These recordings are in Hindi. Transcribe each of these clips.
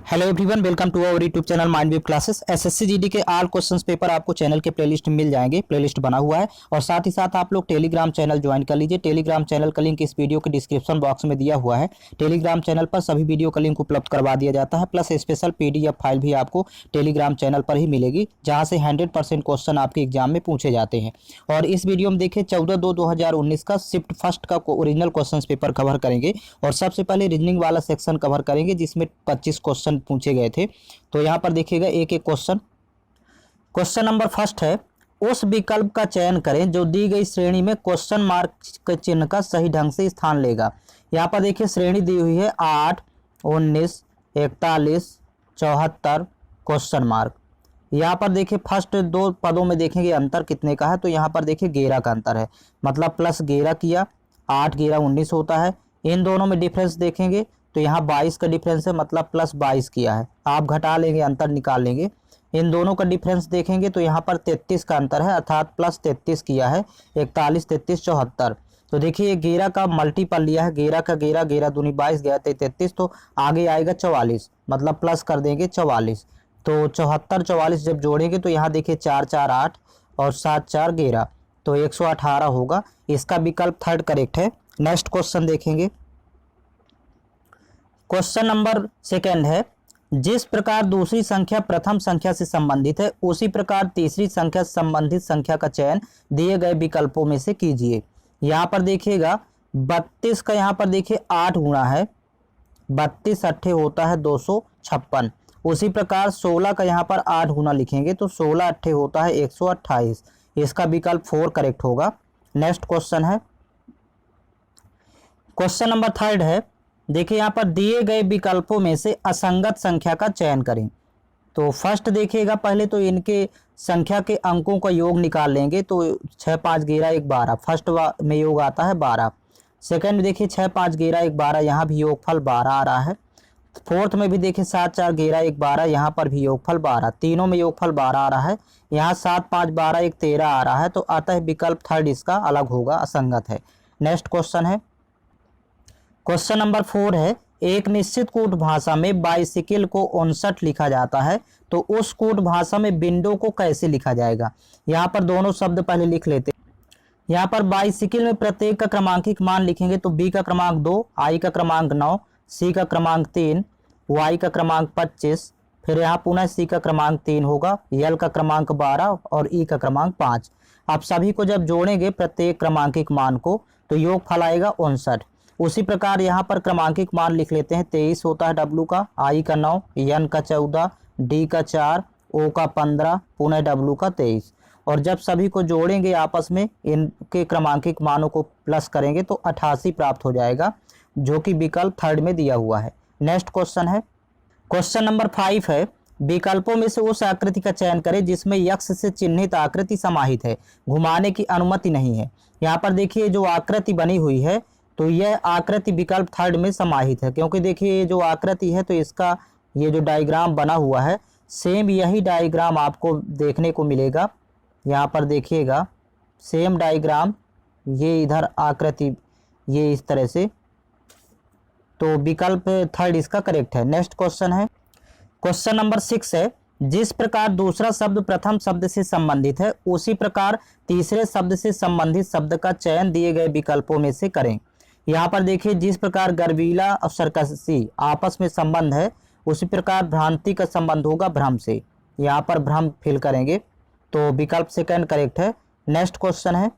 Hello everyone, welcome to our YouTube channel Mindwave classes. SSC GD के ऑल क्वेश्चंस पेपर आपको चैनल के प्लेलिस्ट में मिल जाएंगे। प्लेलिस्ट बना हुआ है और साथ ही साथ आप लोग टेलीग्राम चैनल ज्वाइन कर लीजिए। टेलीग्राम चैनल का लिंक इस वीडियो के डिस्क्रिप्शन बॉक्स में दिया हुआ है। टेलीग्राम चैनल पर सभी वीडियो का लिंक उपलब्ध करवा दिया जाता है, प्लस स्पेशल PDF फाइल भी आपको टेलीग्राम चैनल पर ही मिलेगी, जहाँ से 100% क्वेश्चन आपके एग्जाम में पूछे जाते हैं। और इस वीडियो में देखिए 14/2/2019 का शिफ्ट फर्स्ट का ओरिजिनल क्वेश्चन पेपर कवर करेंगे और सबसे पहले रीजनिंग वाला सेक्शन कवर करेंगे, जिसमें 25 क्वेश्चन पूछे गए थे। तो यहां पर देखिएगा एक एक क्वेश्चन। क्वेश्चन नंबर फर्स्ट है, उस विकल्प का चयन करें जो दी गई श्रेणी में क्वेश्चन मार्क के चिन्ह का सही ढंग से स्थान लेगा। यहां पर देखिए श्रेणी दी हुई है 8, 19, 41, 74 क्वेश्चन मार्क। यहाँ पर देखिए फर्स्ट दो पदों में देखेंगे अंतर कितने का है, तो यहाँ पर देखिए 11 का अंतर है, मतलब प्लस 11 किया, 8 11 19 होता है। इन दोनों में डिफरेंस देखेंगे तो यहाँ 22 का डिफरेंस है, मतलब प्लस 22 किया है। आप घटा लेंगे, अंतर निकाल लेंगे। इन दोनों का डिफरेंस देखेंगे तो यहाँ पर 33 का अंतर है, अर्थात प्लस 33 किया है। 41 33 74। तो देखिए 11 का मल्टीपल लिया है, 11 का 11, 11 दूनी 22, 11 33, तो आगे आएगा 44, मतलब प्लस कर देंगे 44। तो 74 44 जब जोड़ेंगे तो यहाँ देखिए 4 4 8 और 7 4 11, तो 118 होगा। इसका विकल्प थर्ड करेक्ट है। नेक्स्ट क्वेश्चन देखेंगे। क्वेश्चन नंबर सेकंड है, जिस प्रकार दूसरी संख्या प्रथम संख्या से संबंधित है, उसी प्रकार तीसरी संख्या से संबंधित संख्या का चयन दिए गए विकल्पों में से कीजिए। यहाँ पर देखिएगा 32 का यहाँ पर देखिए 8 गुणा है, 32 अट्ठे होता है 256। उसी प्रकार 16 का यहाँ पर 8 गुना लिखेंगे तो 16 अट्ठे होता है 128। इसका विकल्प 4 करेक्ट होगा। नेक्स्ट क्वेश्चन है, क्वेश्चन नंबर थर्ड है, देखिए यहाँ पर दिए गए विकल्पों में से असंगत संख्या का चयन करें। तो फर्स्ट देखिएगा, पहले तो इनके संख्या के अंकों का योग निकाल लेंगे तो 6 5 11 1 12, फर्स्ट में योग आता है 12। सेकंड देखिए 6 5 11 1 12, यहाँ भी योगफल 12 आ रहा है। फोर्थ में भी देखिए 7 4 11 1 12, यहाँ पर भी योगफल 12, तीनों में योगफल 12 आ रहा है। यहाँ 7 5 12 1 13 आ रहा है, तो अतः विकल्प थर्ड इसका अलग होगा, असंगत है। नेक्स्ट क्वेश्चन है, क्वेश्चन नंबर 4 है, एक निश्चित कूट भाषा में बाइसिकल को 59 लिखा जाता है, तो उस कूट भाषा में विंडो को कैसे लिखा जाएगा। यहाँ पर दोनों शब्द पहले लिख लेते हैं। यहाँ पर बाइसिकल में प्रत्येक का क्रमांकिक मान लिखेंगे तो बी का क्रमांक 2, आई का क्रमांक 9, सी का क्रमांक 3, वाई का क्रमांक 25, फिर यहाँ पुनः सी का क्रमांक 3 होगा, यल का क्रमांक 12 और ई का क्रमांक 5। आप सभी को जब जोड़ेंगे प्रत्येक क्रमांकिक मान को तो योगफल आएगा 59। उसी प्रकार यहाँ पर क्रमांकिक मान लिख लेते हैं। 23 होता है डब्लू का, आई का 9, एन का 14, डी का 4, ओ का 15, पुनः डब्लू का 23। और जब सभी को जोड़ेंगे आपस में, इनके क्रमांकिक मानों को प्लस करेंगे तो 88 प्राप्त हो जाएगा, जो कि विकल्प थर्ड में दिया हुआ है। नेक्स्ट क्वेश्चन है, क्वेश्चन नंबर 5 है, विकल्पों में से उस आकृति का चयन करें जिसमें यक्ष से चिन्हित आकृति समाहित है, घुमाने की अनुमति नहीं है। यहाँ पर देखिए जो आकृति बनी हुई है तो यह आकृति विकल्प थर्ड में समाहित है, क्योंकि देखिए ये जो आकृति है तो इसका ये जो डायग्राम बना हुआ है सेम यही डायग्राम आपको देखने को मिलेगा। यहाँ पर देखिएगा सेम डायग्राम, ये इधर आकृति ये इस तरह से, तो विकल्प थर्ड इसका करेक्ट है। नेक्स्ट क्वेश्चन है, क्वेश्चन नंबर 6 है, जिस प्रकार दूसरा शब्द प्रथम शब्द से संबंधित है, उसी प्रकार तीसरे शब्द से संबंधित शब्द का चयन दिए गए विकल्पों में से करें। यहाँ पर देखिए जिस प्रकार गर्वीला और सरकसी आपस में संबंध है, उसी प्रकार भ्रांति का संबंध होगा भ्रम से। यहाँ पर भ्रम फिल करेंगे तो विकल्प सेकंड करेक्ट है। नेक्स्ट क्वेश्चन है,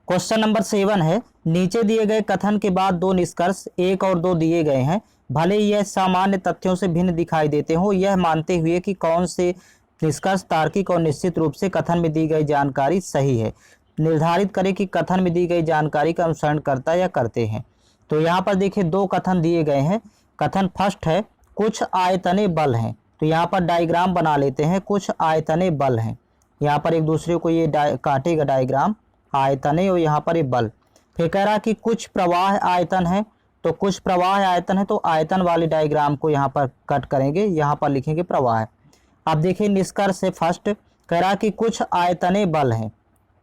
क्वेश्चन नंबर 7 है, नीचे दिए गए कथन के बाद दो निष्कर्ष 1 और 2 दिए गए हैं, भले ही यह सामान्य तथ्यों से भिन्न दिखाई देते हो, यह मानते हुए कि कौन से निष्कर्ष तार्किक और निश्चित रूप से कथन में दी गई जानकारी सही है, निर्धारित करें कि कथन में दी गई जानकारी का अनुसरण करता या करते हैं। तो यहाँ पर देखिए दो कथन दिए गए हैं। कथन फर्स्ट है, कुछ आयतने बल हैं, तो यहाँ पर डायग्राम बना लेते हैं। कुछ आयतने बल हैं, यहाँ पर एक दूसरे को ये काटेगा डायग्राम, आयतने और यहाँ पर ये बल। फिर कह रहा कि कुछ प्रवाह आयतन है, तो कुछ प्रवाह आयतन है तो आयतन वाले डायग्राम को यहाँ पर कट करेंगे, यहाँ पर लिखेंगे प्रवाह। अब देखिए निष्कर्ष है, फर्स्ट कह रहा कि कुछ आयतने बल हैं,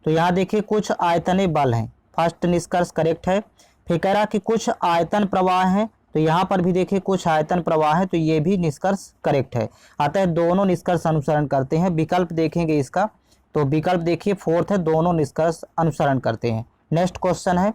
तो यहाँ देखिए कुछ आयतने बल हैं, फर्स्ट निष्कर्ष करेक्ट है। फिर कह रहा कि कुछ आयतन प्रवाह हैं, तो यहाँ पर भी देखिए कुछ आयतन प्रवाह है, तो ये भी निष्कर्ष करेक्ट है। अतः दोनों निष्कर्ष अनुसरण करते हैं। विकल्प देखेंगे इसका, तो विकल्प देखिए फोर्थ है, दोनों निष्कर्ष अनुसरण करते हैं। नेक्स्ट क्वेश्चन है,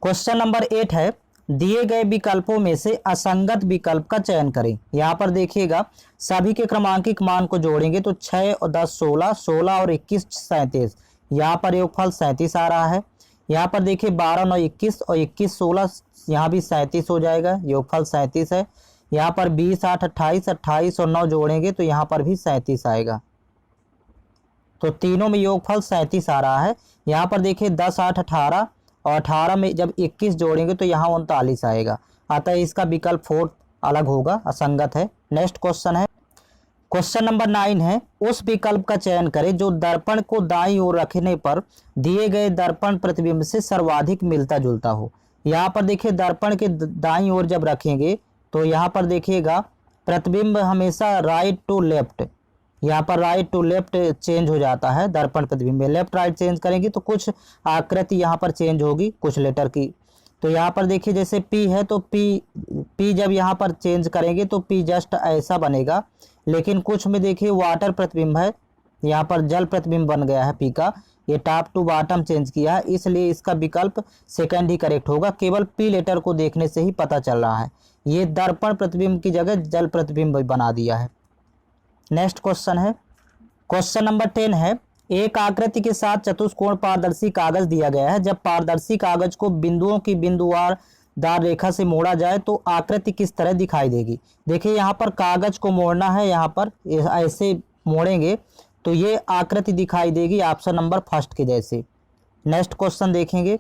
क्वेश्चन नंबर 8 है, दिए गए विकल्पों में से असंगत विकल्प का चयन करें। यहाँ पर देखिएगा सभी के क्रमांकित मान को जोड़ेंगे तो 6 और 10 16, 16 और 21 37, यहाँ पर योगफल 37 आ रहा है। यहाँ पर देखिए 12 9 21 और 21 16, यहाँ भी 37 हो जाएगा, योगफल 37 है। यहाँ पर 20 8 28, 28 और 9 जोड़ेंगे तो यहाँ पर भी 37 आएगा, तो तीनों में योगफल 37 आ रहा है। यहाँ पर देखिए 10 8 18 और 18 में जब 21 जोड़ेंगे तो यहाँ 39 आएगा, अतः इसका विकल्प फोर्थ अलग होगा, असंगत है। नेक्स्ट क्वेश्चन है, क्वेश्चन नंबर 9 है, उस विकल्प का चयन करें जो दर्पण को दाईं ओर रखने पर दिए गए दर्पण प्रतिबिंब से सर्वाधिक मिलता जुलता हो। यहाँ पर देखिए दर्पण के दाईं ओर जब रखेंगे तो यहाँ पर देखिएगा प्रतिबिंब हमेशा राइट टू लेफ्ट, यहाँ पर राइट टू लेफ्ट चेंज हो जाता है दर्पण प्रतिबिंब में। लेफ्ट राइट चेंज करेंगे तो कुछ आकृति यहाँ पर चेंज होगी कुछ लेटर की। तो यहाँ पर देखिए जैसे P है तो P जब यहाँ पर चेंज करेंगे तो P जस्ट ऐसा बनेगा, लेकिन कुछ में देखिए वाटर प्रतिबिंब है, यहाँ पर जल प्रतिबिंब बन गया है P का, ये टॉप टू बॉटम चेंज किया है, इसलिए इसका विकल्प सेकंड ही करेक्ट होगा। केवल P लेटर को देखने से ही पता चल रहा है, ये दर्पण प्रतिबिंब की जगह जल प्रतिबिंब बना दिया है। नेक्स्ट क्वेश्चन है, क्वेश्चन नंबर 10 है, एक आकृति के साथ चतुष्कोण पारदर्शी कागज दिया गया है। जब पारदर्शी कागज को बिंदुओं की बिंदुवार दार रेखा से मोड़ा जाए तो आकृति किस तरह दिखाई देगी। देखिए यहाँ पर कागज को मोड़ना है, यहाँ पर ऐसे मोड़ेंगे तो ये आकृति दिखाई देगी ऑप्शन नंबर फर्स्ट के जैसे। नेक्स्ट क्वेश्चन देखेंगे,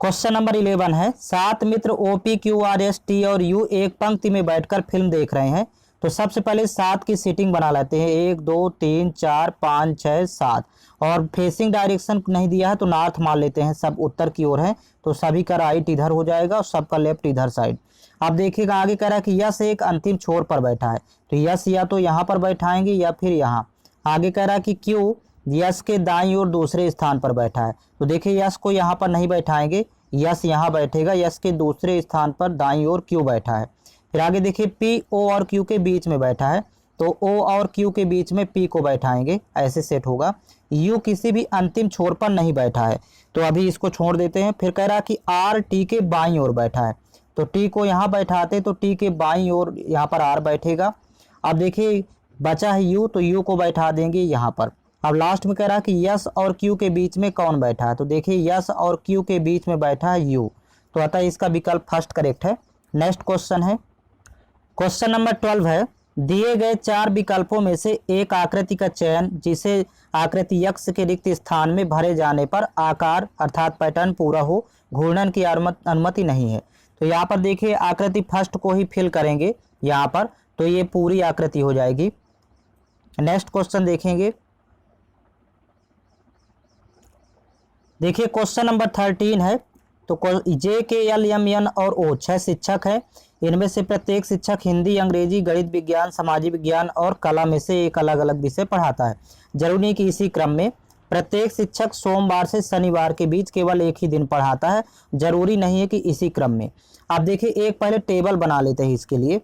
क्वेश्चन नंबर 11 है, 7 मित्र OP QR S T और U एक पंक्ति में बैठकर फिल्म देख रहे हैं। तो सबसे पहले 7 की सीटिंग बना लेते हैं, 1 2 3 4 5 6 7, और फेसिंग डायरेक्शन नहीं दिया है तो नॉर्थ मान लेते हैं, सब उत्तर की ओर है, तो सभी का राइट इधर हो जाएगा और सबका लेफ्ट इधर साइड। अब देखिएगा आगे कह रहा है कि यश एक अंतिम छोर पर बैठा है, तो यश या तो यहाँ पर बैठाएंगे या फिर यहाँ। आगे कह रहा है कि क्यू यश के दाईं ओर दूसरे स्थान पर बैठा है, तो देखिए यश को यहाँ पर नहीं बैठाएंगे, यश यहाँ बैठेगा, यश के दूसरे स्थान पर दाईं ओर क्यू बैठा है। फिर आगे देखिए P O और Q के बीच में बैठा है, तो O और Q के बीच में P को बैठाएंगे, ऐसे सेट होगा। U किसी भी अंतिम छोर पर नहीं बैठा है, तो अभी इसको छोड़ देते हैं। फिर कह रहा है कि R T के बाईं ओर बैठा है, तो T को यहाँ बैठाते तो T के बाईं ओर यहाँ पर R बैठेगा। अब देखिए बचा है U, तो U को बैठा देंगे यहाँ पर। अब लास्ट में कह रहा है कि यश और Q के बीच में कौन बैठा है, तो देखिए यश और Q के बीच में बैठा है U, तो अतः इसका विकल्प फर्स्ट करेक्ट है। नेक्स्ट क्वेश्चन है, क्वेश्चन नंबर 12 है, दिए गए 4 विकल्पों में से एक आकृति का चयन जिसे आकृति यक्ष के रिक्त स्थान में भरे जाने पर आकार अर्थात पैटर्न पूरा हो, घूर्णन की अनुमति नहीं है। तो यहाँ पर देखिए आकृति फर्स्ट को ही फिल करेंगे यहाँ पर, तो ये पूरी आकृति हो जाएगी। नेक्स्ट क्वेश्चन देखेंगे, देखिए क्वेश्चन नंबर 13 है, तो JKL M N और O 6 शिक्षक हैं, इनमें से प्रत्येक शिक्षक हिंदी, अंग्रेजी, गणित, विज्ञान, सामाजिक विज्ञान और कला में से एक अलग अलग विषय पढ़ाता है। जरूरी नहीं कि इसी क्रम में, प्रत्येक शिक्षक सोमवार से शनिवार के बीच केवल एक ही दिन पढ़ाता है, जरूरी नहीं है कि इसी क्रम में। अब देखिए एक पहले टेबल बना लेते हैं इसके लिए।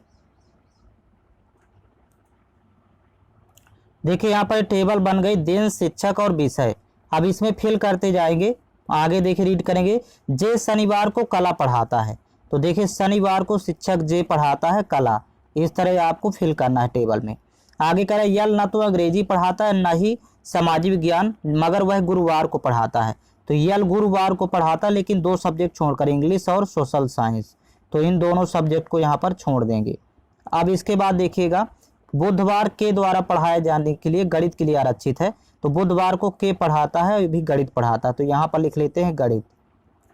देखिए यहाँ पर टेबल बन गई, दिन, शिक्षक और विषय। अब इसमें फिल करते जाएंगे, आगे देखिए रीड करेंगे, जे शनिवार को कला पढ़ाता है, तो देखिए शनिवार को शिक्षक जे पढ़ाता है कला, इस तरह आपको फिल करना है टेबल में। आगे कह रहे हैं यल न तो अंग्रेजी पढ़ाता है न ही सामाजिक विज्ञान, मगर वह गुरुवार को पढ़ाता है, तो यल गुरुवार को पढ़ाता है लेकिन 2 सब्जेक्ट छोड़कर, इंग्लिश और सोशल साइंस, तो इन दोनों सब्जेक्ट को यहाँ पर छोड़ देंगे। अब इसके बाद देखिएगा बुधवार के द्वारा पढ़ाए जाने के लिए गणित के लिए आरक्षित है, तो बुधवार को के पढ़ाता है, भी गणित पढ़ाता है, तो यहाँ पर लिख लेते हैं गणित।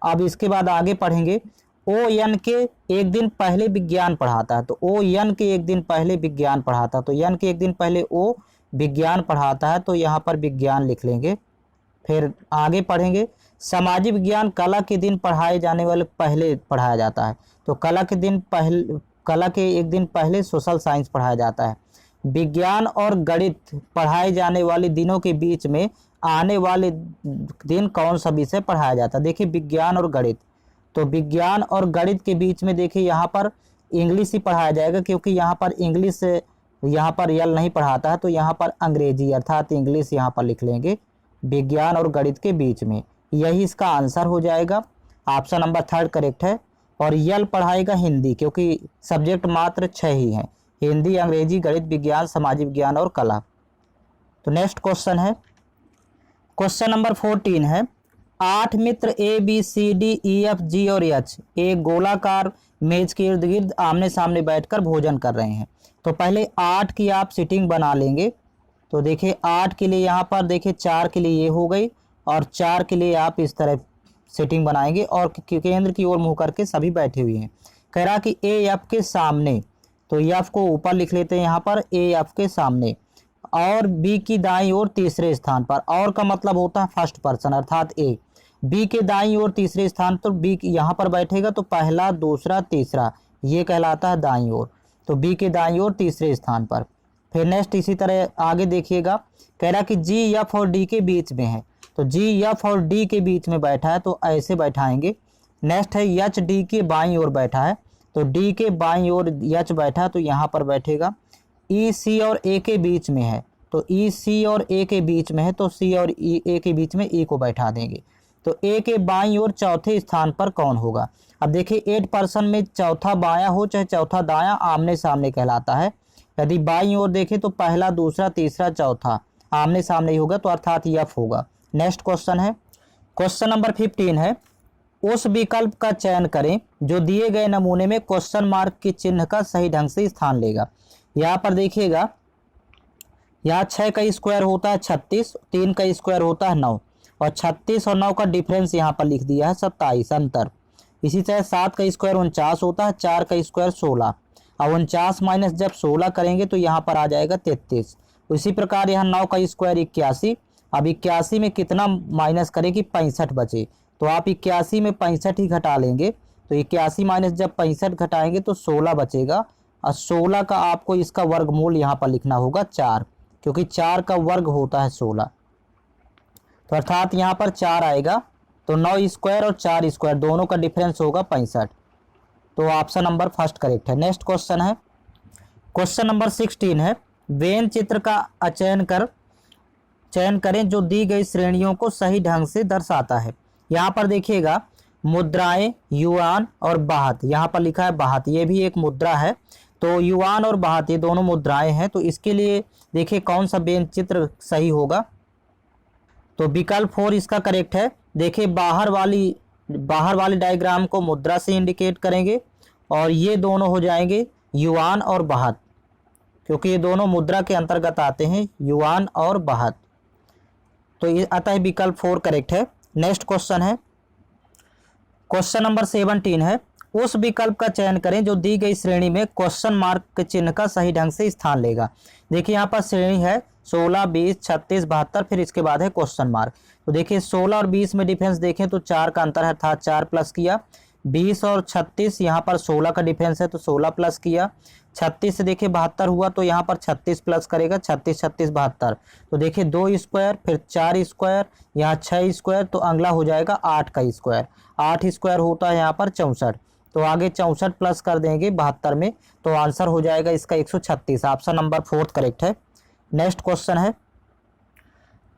अब इसके बाद आगे पढ़ेंगे, ON के एक दिन पहले विज्ञान पढ़ाता है, तो ON के एक दिन पहले विज्ञान पढ़ाता है, तो N के एक दिन पहले O विज्ञान पढ़ाता है, तो यहाँ पर विज्ञान लिख लेंगे। फिर आगे पढ़ेंगे, सामाजिक विज्ञान कला के दिन पढ़ाए जाने वाले पहले पढ़ाया जाता है, तो कला के एक दिन पहले सोशल साइंस पढ़ाया जाता है। विज्ञान और गणित पढ़ाए जाने वाले दिनों के बीच में आने वाले दिन कौन सा विषय पढ़ाया जाता है, देखिए विज्ञान और गणित, तो विज्ञान और गणित के बीच में देखिए यहाँ पर इंग्लिश ही पढ़ाया जाएगा, क्योंकि यहाँ पर इंग्लिश यहाँ पर यल नहीं पढ़ाता है, तो यहाँ पर अंग्रेजी अर्थात इंग्लिश यहाँ पर लिख लेंगे विज्ञान और गणित के बीच में। यही इसका आंसर हो जाएगा। ऑप्शन नंबर 3 करेक्ट है। और यल पढ़ाएगा हिंदी, क्योंकि सब्जेक्ट मात्र 6 ही हैं, हिंदी, अंग्रेजी, गणित, विज्ञान, सामाजिक विज्ञान और कला। तो नेक्स्ट क्वेश्चन है, क्वेश्चन नंबर 14 है, 8 मित्र A B C D E F G और एच एक गोलाकार मेज के इर्द गिर्द आमने सामने बैठकर भोजन कर रहे हैं। तो पहले 8 की आप सिटिंग बना लेंगे। तो देखिए 8 के लिए यहाँ पर देखिए 4 के लिए ये हो गई, और 4 के लिए आप इस तरह सिटिंग बनाएंगे और केंद्र की ओर मुंह करके सभी बैठे हुए हैं। कह रहा कि ए एफ के सामने, तो एफ को ऊपर लिख लेते हैं यहाँ पर, ए एफ के सामने, और बी की दाईं ओर तीसरे स्थान पर। और का मतलब होता है फर्स्ट पर्सन अर्थात ए। बी के दाईं ओर तीसरे स्थान पर बी यहाँ पर बैठेगा, तो पहला, दूसरा, तीसरा, ये कहलाता है दाईं ओर। तो बी के दाईं ओर तीसरे स्थान पर। फिर नेक्स्ट इसी तरह आगे देखिएगा, कह रहा कि जी एफ और डी के बीच में है, तो जी एफ और डी के बीच में बैठा है, तो ऐसे बैठाएंगे। नेक्स्ट है एच डी के बाईं ओर बैठा है, तो डी के बाईं ओर एच बैठा है, तो यहाँ पर बैठेगा। ई सी और ए के बीच में है, तो ई सी और ए के बीच में है, तो सी और ए के बीच में ई को बैठा देंगे। तो ए के बाईं ओर चौथे स्थान पर कौन होगा? अब देखिए 8 पर्सन में चौथा बायां हो चाहे चौथा दायां, आमने सामने कहलाता है। यदि बाईं ओर देखें तो पहला, दूसरा, तीसरा, चौथा आमने सामने ही होगा, तो अर्थात एफ होगा। नेक्स्ट क्वेश्चन है, क्वेश्चन नंबर 15 है, उस विकल्प का चयन करें जो दिए गए नमूने में क्वेश्चन मार्क के चिन्ह का सही ढंग से स्थान लेगा। यहाँ पर देखिएगा, यहाँ 6 का स्क्वायर होता है 36, 3 का स्क्वायर होता है 9, और 36 और 9 का डिफरेंस यहाँ पर लिख दिया है 27 अंतर। इसी तरह 7 का स्क्वायर 49 होता है, 4 का स्क्वायर 16, और 49 माइनस जब 16 करेंगे तो यहाँ पर आ जाएगा 33। उसी प्रकार यहाँ 9 का स्क्वायर 81, अब 81 में कितना माइनस करें कि 65 बचे, तो आप 81 में 65 ही घटा लेंगे, तो 81 माइनस जब 65 घटाएंगे तो 16 बचेगा, और 16 का आपको इसका वर्गमूल यहाँ पर लिखना होगा 4, क्योंकि 4 का वर्ग होता है 16, तो अर्थात यहाँ पर 4 आएगा। तो 9 स्क्वायर और 4 स्क्वायर दोनों का डिफरेंस होगा 65, तो ऑप्शन नंबर फर्स्ट करेक्ट है। नेक्स्ट क्वेश्चन है, क्वेश्चन नंबर 16 है, वेन चित्र का चयन करें जो दी गई श्रेणियों को सही ढंग से दर्शाता है। यहाँ पर देखिएगा मुद्राएं युआन और बाहत, यहाँ पर लिखा है बाहत, ये भी एक मुद्रा है। तो युआन और बाहत ये दोनों मुद्राएं हैं, तो इसके लिए देखिए कौन सा वेन चित्र सही होगा। तो विकल्प 4 इसका करेक्ट है। देखिए बाहर वाली डायग्राम को मुद्रा से इंडिकेट करेंगे, और ये दोनों हो जाएंगे युआन और बाहत, क्योंकि ये दोनों मुद्रा के अंतर्गत आते हैं, युआन और बाहत। तो ये अतः विकल्प 4 करेक्ट है। नेक्स्ट क्वेश्चन है, क्वेश्चन नंबर 17 है, उस विकल्प का चयन करें जो दी गई श्रेणी में क्वेश्चन मार्क के चिन्ह का सही ढंग से स्थान लेगा। देखिए यहाँ पर श्रेणी है 16, 20, 36, 72, फिर इसके बाद है क्वेश्चन मार्क। तो देखिए 16 और 20 में डिफरेंस देखें तो 4 का अंतर है, अर्थात 4 प्लस किया। 20 और 36 यहाँ पर 16 का डिफरेंस है, तो 16 प्लस किया। 36 से देखिए 72 हुआ, तो यहाँ पर 36 प्लस करेगा, 36, 36, 72। तो देखिए 2 स्क्वायर, फिर 4 स्क्वायर, यहाँ 6 स्क्वायर, तो अगला हो जाएगा 8 का स्क्वायर। 8 स्क्वायर होता है यहाँ पर 64, तो आगे 64 प्लस कर देंगे 72 में, तो आंसर हो जाएगा इसका 136। ऑप्शन नंबर 4 करेक्ट है। नेक्स्ट क्वेश्चन है,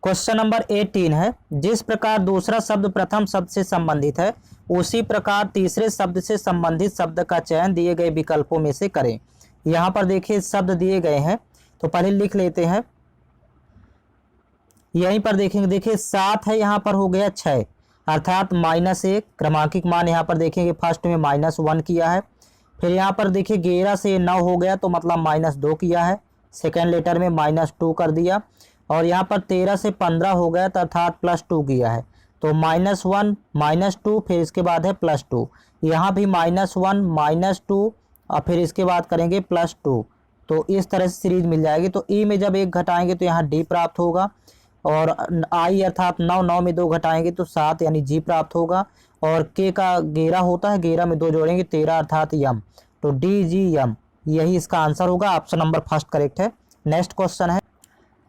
क्वेश्चन नंबर 18 है, जिस प्रकार दूसरा शब्द प्रथम शब्द से संबंधित है उसी प्रकार तीसरे शब्द से संबंधित शब्द का चयन दिए गए विकल्पों में से करें। यहाँ पर देखिए शब्द दिए गए हैं, तो पहले लिख लेते हैं। यहीं पर देखेंगे, देखिए 7 है, यहाँ पर हो गया 6, अर्थात -1। क्रमांकिक मान यहाँ पर देखेंगे फर्स्ट में -1 किया है। फिर यहाँ पर देखिए 11 से 9 हो गया, तो मतलब -2 किया है। सेकेंड लेटर में -2 कर दिया। और यहाँ पर 13 से 15 हो गया, तो अर्थात +2 किया है, तो -1 -2, फिर इसके बाद है +2। यहाँ भी -1 -2 और फिर इसके बाद करेंगे +2। तो इस तरह से सीरीज मिल जाएगी। तो ई में जब 1 घटाएंगे तो यहाँ डी प्राप्त होगा, और आई अर्थात 9 में 2 घटाएंगे तो 7 यानी जी प्राप्त होगा। और के का 11 होता है, 11 में 2 जोड़ेंगे 13 अर्थात यम, तो डी जी यम, यही इसका आंसर होगा। ऑप्शन नंबर फर्स्ट करेक्ट है। नेक्स्ट क्वेश्चन है,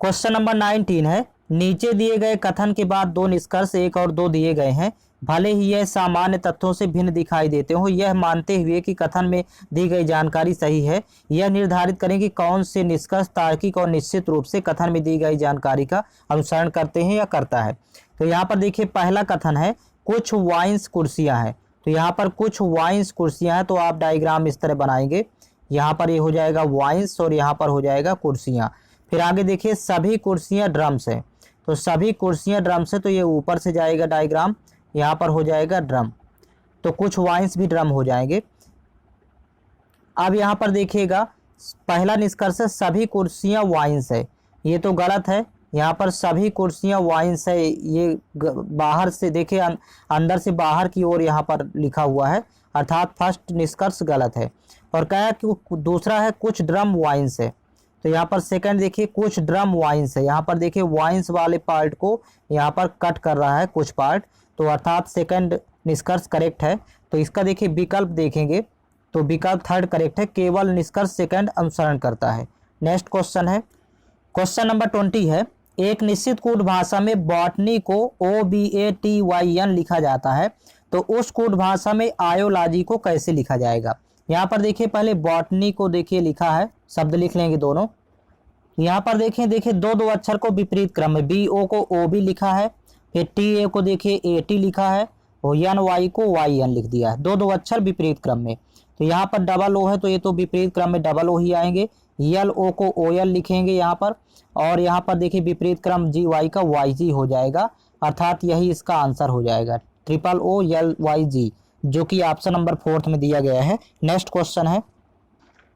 क्वेश्चन नंबर 19 है, नीचे दिए गए कथन के बाद 2 निष्कर्ष 1 और 2 दिए गए हैं, भले ही यह सामान्य तथ्यों से भिन्न दिखाई देते हो, यह मानते हुए कि कथन में दी गई जानकारी सही है, यह निर्धारित करें कि कौन से निष्कर्ष तार्किक और निश्चित रूप से कथन में दी गई जानकारी का अनुसरण करते हैं या करता है। तो यहाँ पर देखिए पहला कथन है कुछ वाइन्स कुर्सियां हैं। तो यहाँ पर कुछ वाइन्स कुर्सियां हैं, तो आप डायग्राम इस तरह बनाएंगे। यहाँ पर ये हो जाएगा वाइन्स और यहाँ पर हो जाएगा कुर्सियां। फिर आगे देखिए सभी कुर्सियां ड्रम्स है। तो सभी कुर्सियां ड्रम्स है, तो ये ऊपर से जाएगा डायग्राम, यहाँ पर हो जाएगा ड्रम, तो कुछ वाइन्स भी ड्रम हो जाएंगे। अब यहाँ पर देखिएगा पहला निष्कर्ष है सभी कुर्सियां वाइन्स है, ये तो गलत है। यहाँ पर सभी कुर्सियां वाइन्स है, ये बाहर से देखिए अंदर से बाहर की ओर यहाँ पर लिखा हुआ है, अर्थात फर्स्ट निष्कर्ष गलत है। और कहा कि दूसरा है कुछ ड्रम वाइन्स है। तो यहाँ पर सेकंड देखिए कुछ ड्रम वाइन्स है, यहाँ पर देखिए वाइन्स वाले पार्ट को यहाँ पर कट कर रहा है कुछ पार्ट, तो अर्थात सेकंड निष्कर्ष करेक्ट है। तो इसका देखिए विकल्प देखेंगे तो विकल्प थर्ड करेक्ट है, केवल निष्कर्ष सेकंड अनुसरण करता है। नेक्स्ट क्वेश्चन है क्वेश्चन नंबर 20 है एक निश्चित कूट भाषा में बॉटनी को OBATYN लिखा जाता है, तो उस कूट भाषा में आयोलॉजी को कैसे लिखा जाएगा। यहाँ पर देखिए पहले बॉटनी को देखिए लिखा है, शब्द लिख लेंगे दोनों। यहाँ पर देखिए दो अक्षर को विपरीत क्रम में, BO को OB लिखा है, फिर TA को देखिए AT लिखा है और NY को YN लिख दिया है, दो अक्षर विपरीत क्रम में। तो यहाँ पर डबल O है, तो ये तो विपरीत क्रम में डबल O ही आएंगे। LO को OL लिखेंगे यहाँ पर, और यहाँ पर देखिए विपरीत क्रम GY का YG हो जाएगा, अर्थात यही इसका आंसर हो जाएगा OOLYG, जो कि ऑप्शन नंबर 4 में दिया गया है। नेक्स्ट क्वेश्चन है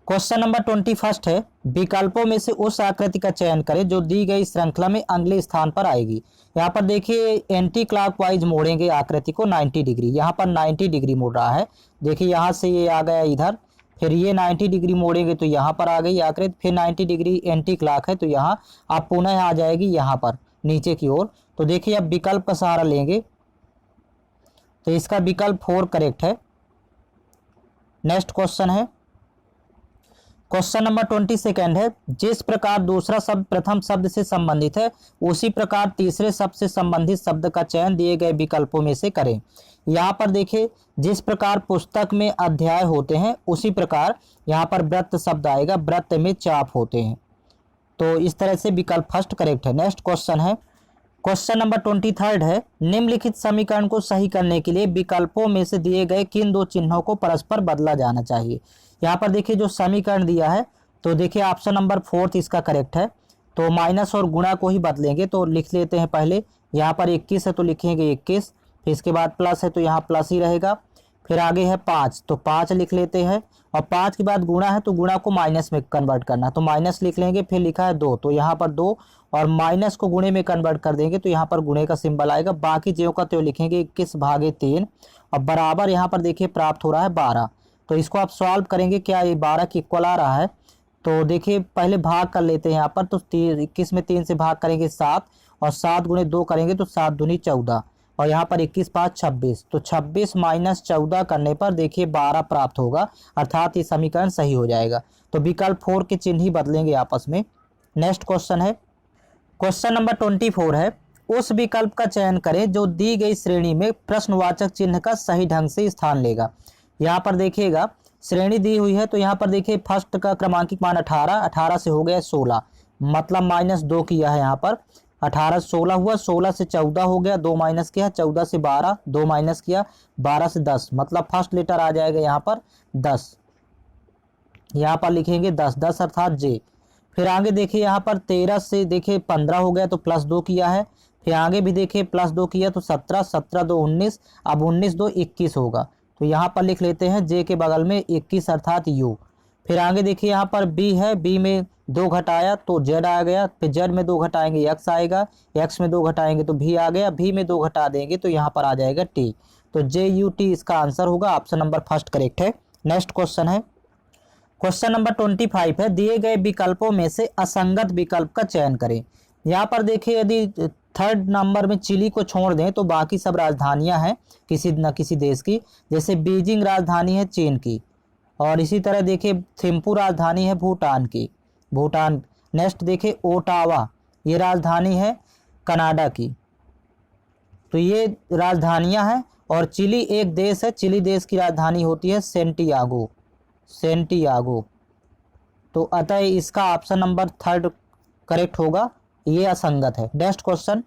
क्वेश्चन नंबर 21 है विकल्पों में से उस आकृति का चयन करें जो दी गई श्रृंखला में अगले स्थान पर आएगी। यहाँ पर देखिए एंटी क्लॉकवाइज मोड़ेंगे आकृति को 90 डिग्री, यहाँ पर 90 डिग्री मोड़ रहा है। देखिए यहाँ से ये आ गया इधर, फिर ये 90 डिग्री मोड़ेंगे तो यहाँ पर आ गई आकृति, फिर 90 डिग्री एंटी क्लॉक है तो यहाँ आप पुनः आ जाएगी यहाँ पर नीचे की ओर। तो देखिए अब विकल्प का सहारा लेंगे तो इसका विकल्प 4 करेक्ट है। नेक्स्ट क्वेश्चन है क्वेश्चन नंबर 22 है जिस प्रकार दूसरा शब्द प्रथम शब्द से संबंधित है उसी प्रकार तीसरे शब्द से संबंधित शब्द का चयन दिए गए विकल्पों में से करें। यहाँ पर देखिए जिस प्रकार पुस्तक में अध्याय होते हैं उसी प्रकार यहाँ पर व्रत शब्द आएगा, व्रत में चाप होते हैं, तो इस तरह से विकल्प फर्स्ट करेक्ट है। नेक्स्ट क्वेश्चन है क्वेश्चन नंबर 23 है निम्नलिखित समीकरण को सही करने के लिए विकल्पों में से दिए गए किन दो चिन्हों को परस्पर बदला जाना चाहिए। यहाँ पर देखिए जो समीकरण दिया है तो देखिए ऑप्शन नंबर 4 इसका करेक्ट है, तो माइनस और गुणा को ही बदलेंगे। तो लिख लेते हैं पहले, यहाँ पर 21 है तो लिखेंगे 21, फिर इसके बाद प्लस है तो यहाँ प्लस ही रहेगा, फिर आगे है 5 तो 5 लिख लेते हैं, और 5 के बाद गुणा है तो गुणा को माइनस में कन्वर्ट करना तो माइनस लिख लेंगे, फिर लिखा है 2 तो यहाँ पर 2, और माइनस को गुणे में कन्वर्ट कर देंगे तो यहाँ पर गुणे का सिंबल आएगा। बाकी ज्यों का त्यों लिखेंगे 21/3, और बराबर यहाँ पर देखिए प्राप्त हो रहा है 12। तो इसको आप सॉल्व करेंगे, क्या ये 12 के इक्वल आ रहा है। तो देखिए पहले भाग कर लेते हैं यहाँ पर, तो 21 में 3 से भाग करेंगे 7, और 7 गुणे 2 करेंगे तो 7 दूनी 14, और यहाँ पर 21/5 26, तो 26 माइनस 14 करने पर देखिए 12 प्राप्त होगा, अर्थात ये समीकरण सही हो जाएगा। तो विकल्प 4 के चिन्ह ही बदलेंगे आपस में। नेक्स्ट क्वेश्चन है क्वेश्चन नंबर 24 है उस विकल्प का चयन करें जो दी गई श्रेणी में प्रश्नवाचक चिन्ह का सही ढंग से स्थान लेगा। यहाँ पर देखिएगा श्रेणी दी हुई है, तो यहाँ पर देखिए फर्स्ट का क्रमांकित मान 18, 18 से हो गया 16, मतलब -2 किया है यहाँ पर, 18 से 16 हुआ, 16 से 14 हो गया, 2 माइनस किया, 14 से 12, 2 माइनस किया, 12 से 10, मतलब फर्स्ट लेटर आ जाएगा यहाँ पर 10, यहाँ पर लिखेंगे 10, 10 अर्थात जे। फिर आगे देखिए यहाँ पर 13 से देखिए 15 हो गया तो +2 किया है, फिर आगे भी देखिए +2 किया तो 17, 17 2 19, अब 19 2 21 होगा, तो यहाँ पर लिख लेते हैं जे के बगल में 21 अर्थात यू। फिर आगे देखिए यहाँ पर बी है, बी में 2 घटाया तो जेड आ गया, फिर जेड में 2 घटाएंगे एक्स आएगा, एक्स में 2 घटाएंगे तो भी आ गया, भी में 2 घटा देंगे तो यहाँ पर आ जाएगा टी, तो JUT इसका आंसर होगा, ऑप्शन नंबर फर्स्ट करेक्ट है। नेक्स्ट क्वेश्चन है क्वेश्चन नंबर 25 है दिए गए विकल्पों में से असंगत विकल्प का चयन करें। यहाँ पर देखिए यदि थर्ड नंबर में चिली को छोड़ दें तो बाकी सब राजधानियां हैं किसी न किसी देश की, जैसे बीजिंग राजधानी है चीन की, और इसी तरह देखिए थिम्पू राजधानी है भूटान की, भूटान। नेक्स्ट देखिए ओटावा ये राजधानी है कनाडा की, तो ये राजधानियां हैं और चिली एक देश है, चिली देश की राजधानी होती है सेंटियागो, सेंटियागो। तो अतः इसका ऑप्शन नंबर 3 करेक्ट होगा, ये असंगत है। नेक्स्ट क्वेश्चन,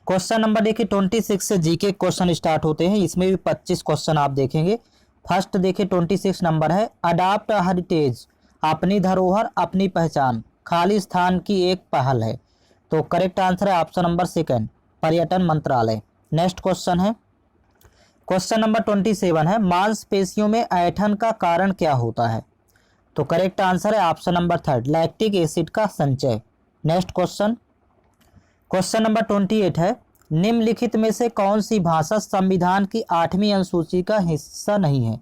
क्वेश्चन नंबर देखिए 26 से जीके क्वेश्चन स्टार्ट होते हैं, इसमें भी 25 क्वेश्चन आप देखेंगे। फर्स्ट देखिए 26 नंबर है, अडॉप्ट हेरिटेज, अपनी धरोहर अपनी पहचान, खाली स्थान की एक पहल है। तो करेक्ट आंसर है ऑप्शन नंबर 2 पर्यटन मंत्रालय। नेक्स्ट क्वेश्चन है, क्वेश्चन नंबर 27 है, मांसपेशियों में ऐंठन का कारण क्या होता है। तो करेक्ट आंसर है ऑप्शन नंबर 3 लैक्टिक एसिड का संचय। नेक्स्ट क्वेश्चन, क्वेश्चन नंबर 28 है, निम्नलिखित में से कौन सी भाषा संविधान की 8वीं अनुसूची का हिस्सा नहीं है।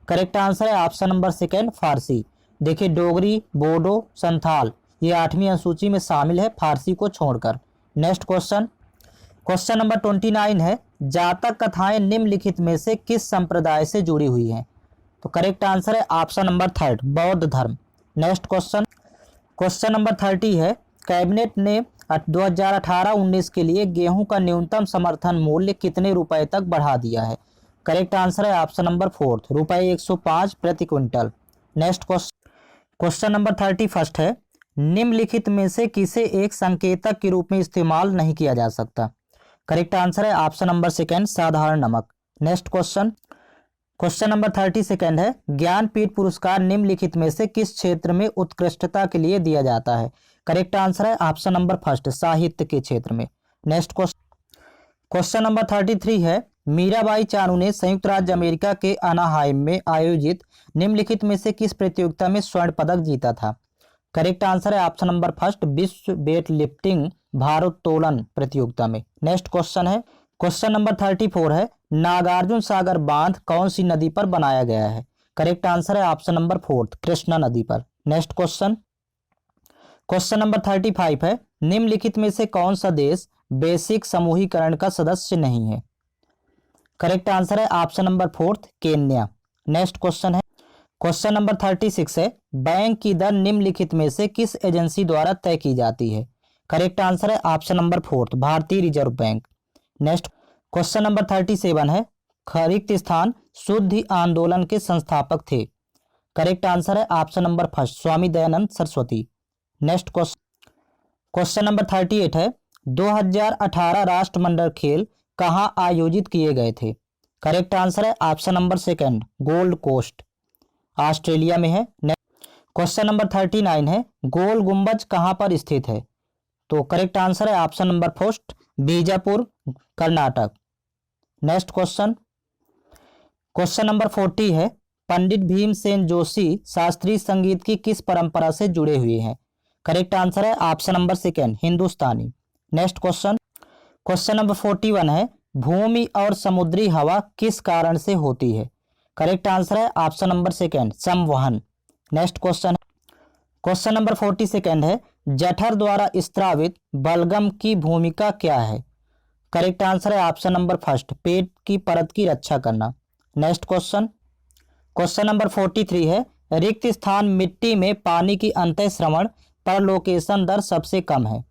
करेक्ट आंसर है ऑप्शन नंबर 2 फारसी। देखिए डोगरी, बोडो, संथाल ये 8वीं अनुसूची में शामिल है फारसी को छोड़कर। नेक्स्ट क्वेश्चन, क्वेश्चन नंबर 29 है, जातक कथाएं निम्नलिखित में से किस संप्रदाय से जुड़ी हुई हैं। तो करेक्ट आंसर है ऑप्शन नंबर 3 बौद्ध धर्म। नेक्स्ट क्वेश्चन, क्वेश्चन नंबर 30 है, कैबिनेट ने 2018-19 के लिए गेहूं का न्यूनतम समर्थन मूल्य कितने रुपए तक बढ़ा दिया है। करेक्ट आंसर है ऑप्शन नंबर 4 रुपए 105 प्रति क्विंटल। नेक्स्ट क्वेश्चन नंबर 31 है, निम्नलिखित में से किसे एक संकेतक के रूप में इस्तेमाल नहीं किया जा सकता। करेक्ट आंसर है ऑप्शन नंबर 2 साधारण नमक। नेक्स्ट क्वेश्चन, क्वेश्चन नंबर 32 है, ज्ञानपीठ पुरस्कार निम्नलिखित में से किस क्षेत्र में उत्कृष्टता के लिए दिया जाता है। करेक्ट आंसर है ऑप्शन नंबर 1 साहित्य के क्षेत्र में। नेक्स्ट क्वेश्चन नंबर 33 है, मीराबाई चानू ने संयुक्त राज्य अमेरिका के अनाहाइम में आयोजित निम्नलिखित में से किस प्रतियोगिता में स्वर्ण पदक जीता था। करेक्ट आंसर है ऑप्शन नंबर 1 विश्व वेट लिफ्टिंग भारोत्तोलन प्रतियोगिता में। नेक्स्ट क्वेश्चन है, क्वेश्चन नंबर 34 है, नागार्जुन सागर बांध कौन सी नदी पर बनाया गया है। करेक्ट आंसर है ऑप्शन नंबर 4 कृष्णा नदी पर। नेक्स्ट क्वेश्चन, क्वेश्चन नंबर 35 है, निम्नलिखित में से कौन सा देश बेसिक समूहीकरण का सदस्य नहीं है। करेक्ट आंसर है option number 4 Kenya. Next question है, क्वेश्चन नंबर 36 है, बैंक की दर निम्नलिखित में से किस एजेंसी द्वारा तय की जाती है। करेक्ट आंसर है ऑप्शन नंबर 4 भारतीय reserve bank. Next question number 37 है, रिक्त स्थान शुद्धि आंदोलन के संस्थापक थे। करेक्ट आंसर है option number 1 Swami Dayanand Saraswati. Next question number 38 है, 2018 राष्ट्रमंडल खेल कहां आयोजित किए गए थे। करेक्ट आंसर है option number 2 Gold Coast Australia में है। क्वेश्चन नंबर 39 है, गोल गुंबज कहां पर स्थित है। तो करेक्ट आंसर है option number 4 Bijapur Karnataka. Next question, question number 40 है, पंडित भीमसेन जोशी शास्त्रीय संगीत की किस परंपरा से जुड़े हुए हैं। करेक्ट आंसर है ऑप्शन नंबर 2 हिंदुस्तानी। नेक्स्ट क्वेश्चन, क्वेश्चन नंबर 41 है, भूमि और समुद्री हवा किस कारण से होती है। करेक्ट आंसर है ऑप्शन नंबर 2 संवहन। नेक्स्ट क्वेश्चन, क्वेश्चन नंबर 42 है, जठर द्वारा स्त्रावित बलगम की भूमिका क्या है। करेक्ट आंसर है ऑप्शन नंबर 1 पेट की परत की रक्षा करना। नेक्स्ट क्वेश्चन, क्वेश्चन नंबर 43 है, रिक्त स्थान मिट्टी में पानी की अंतःश्रवण परलोकेशन दर सबसे कम है।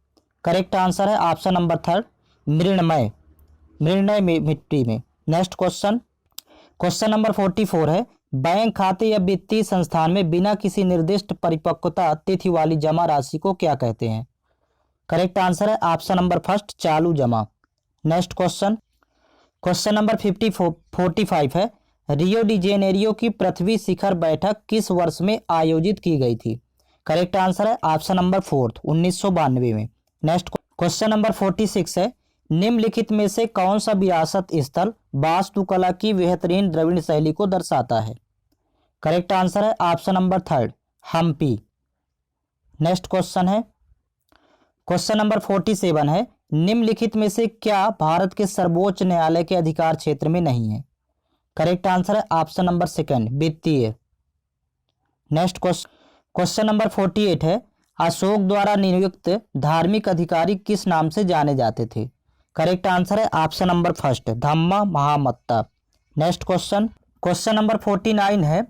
करेक्ट आंसर है ऑप्शन नंबर 3 मृण्मय में मिट्टी में। नेक्स्ट क्वेश्चन, क्वेश्चन नंबर 44 है, बैंक खाते या वित्तीय संस्थान में बिना किसी निर्दिष्ट परिपक्वता तिथि वाली जमा राशि को क्या कहते हैं। करेक्ट आंसर है ऑप्शन नंबर 1 चालू जमा। नेक्स्ट क्वेश्चन, क्वेश्चन नंबर 45 है, रियो डी जेनेरियो की पृथ्वी शिखर बैठक किस वर्ष में आयोजित की गई थी। करेक्ट आंसर है ऑप्शन नंबर 4 1992 में। नेक्स्ट क्वेश्चन नंबर 46 है, निम्नलिखित में से कौन सा विरासत स्थल वास्तुकला की बेहतरीन द्रविड़ शैली को दर्शाता है। करेक्ट आंसर है option number 3 Hampi. Next question है, क्वेश्चन नंबर 47 है, निम्नलिखित में से क्या भारत के सर्वोच्च न्यायालय के अधिकार क्षेत्र में नहीं है। करेक्ट आंसर है ऑप्शन नंबर 2 वित्तीय। नेक्स्ट क्वेश्चन नंबर 48 है, अशोक द्वारा नियुक्त धार्मिक अधिकारी किस नाम से जाने जाते थे। करेक्ट आंसर है ऑप्शन नंबर 1 धम्मा महामत्ता। नेक्स्ट क्वेश्चन नंबर 49 है,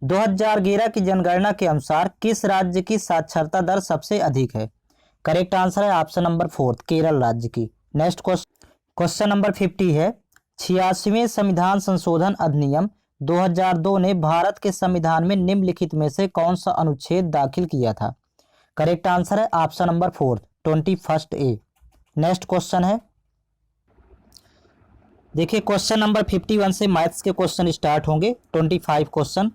2011 की जनगणना के अनुसार किस राज्य की साक्षरता दर सबसे अधिक है। करेक्ट आंसर है ऑप्शन नंबर 4 केरल राज्य की। नेक्स्ट क्वेश्चन नंबर 50 है, 86वें संविधान संशोधन अधिनियम 2002 ने भारत के संविधान में निम्नलिखित में से कौन सा अनुच्छेद दाखिल किया था? करेक्ट आंसर है ऑप्शन नंबर 4 21 ए। नेक्स्ट क्वेश्चन है, देखिए क्वेश्चन नंबर 51 से मैथ्स के क्वेश्चन स्टार्ट होंगे। 25 क्वेश्चन।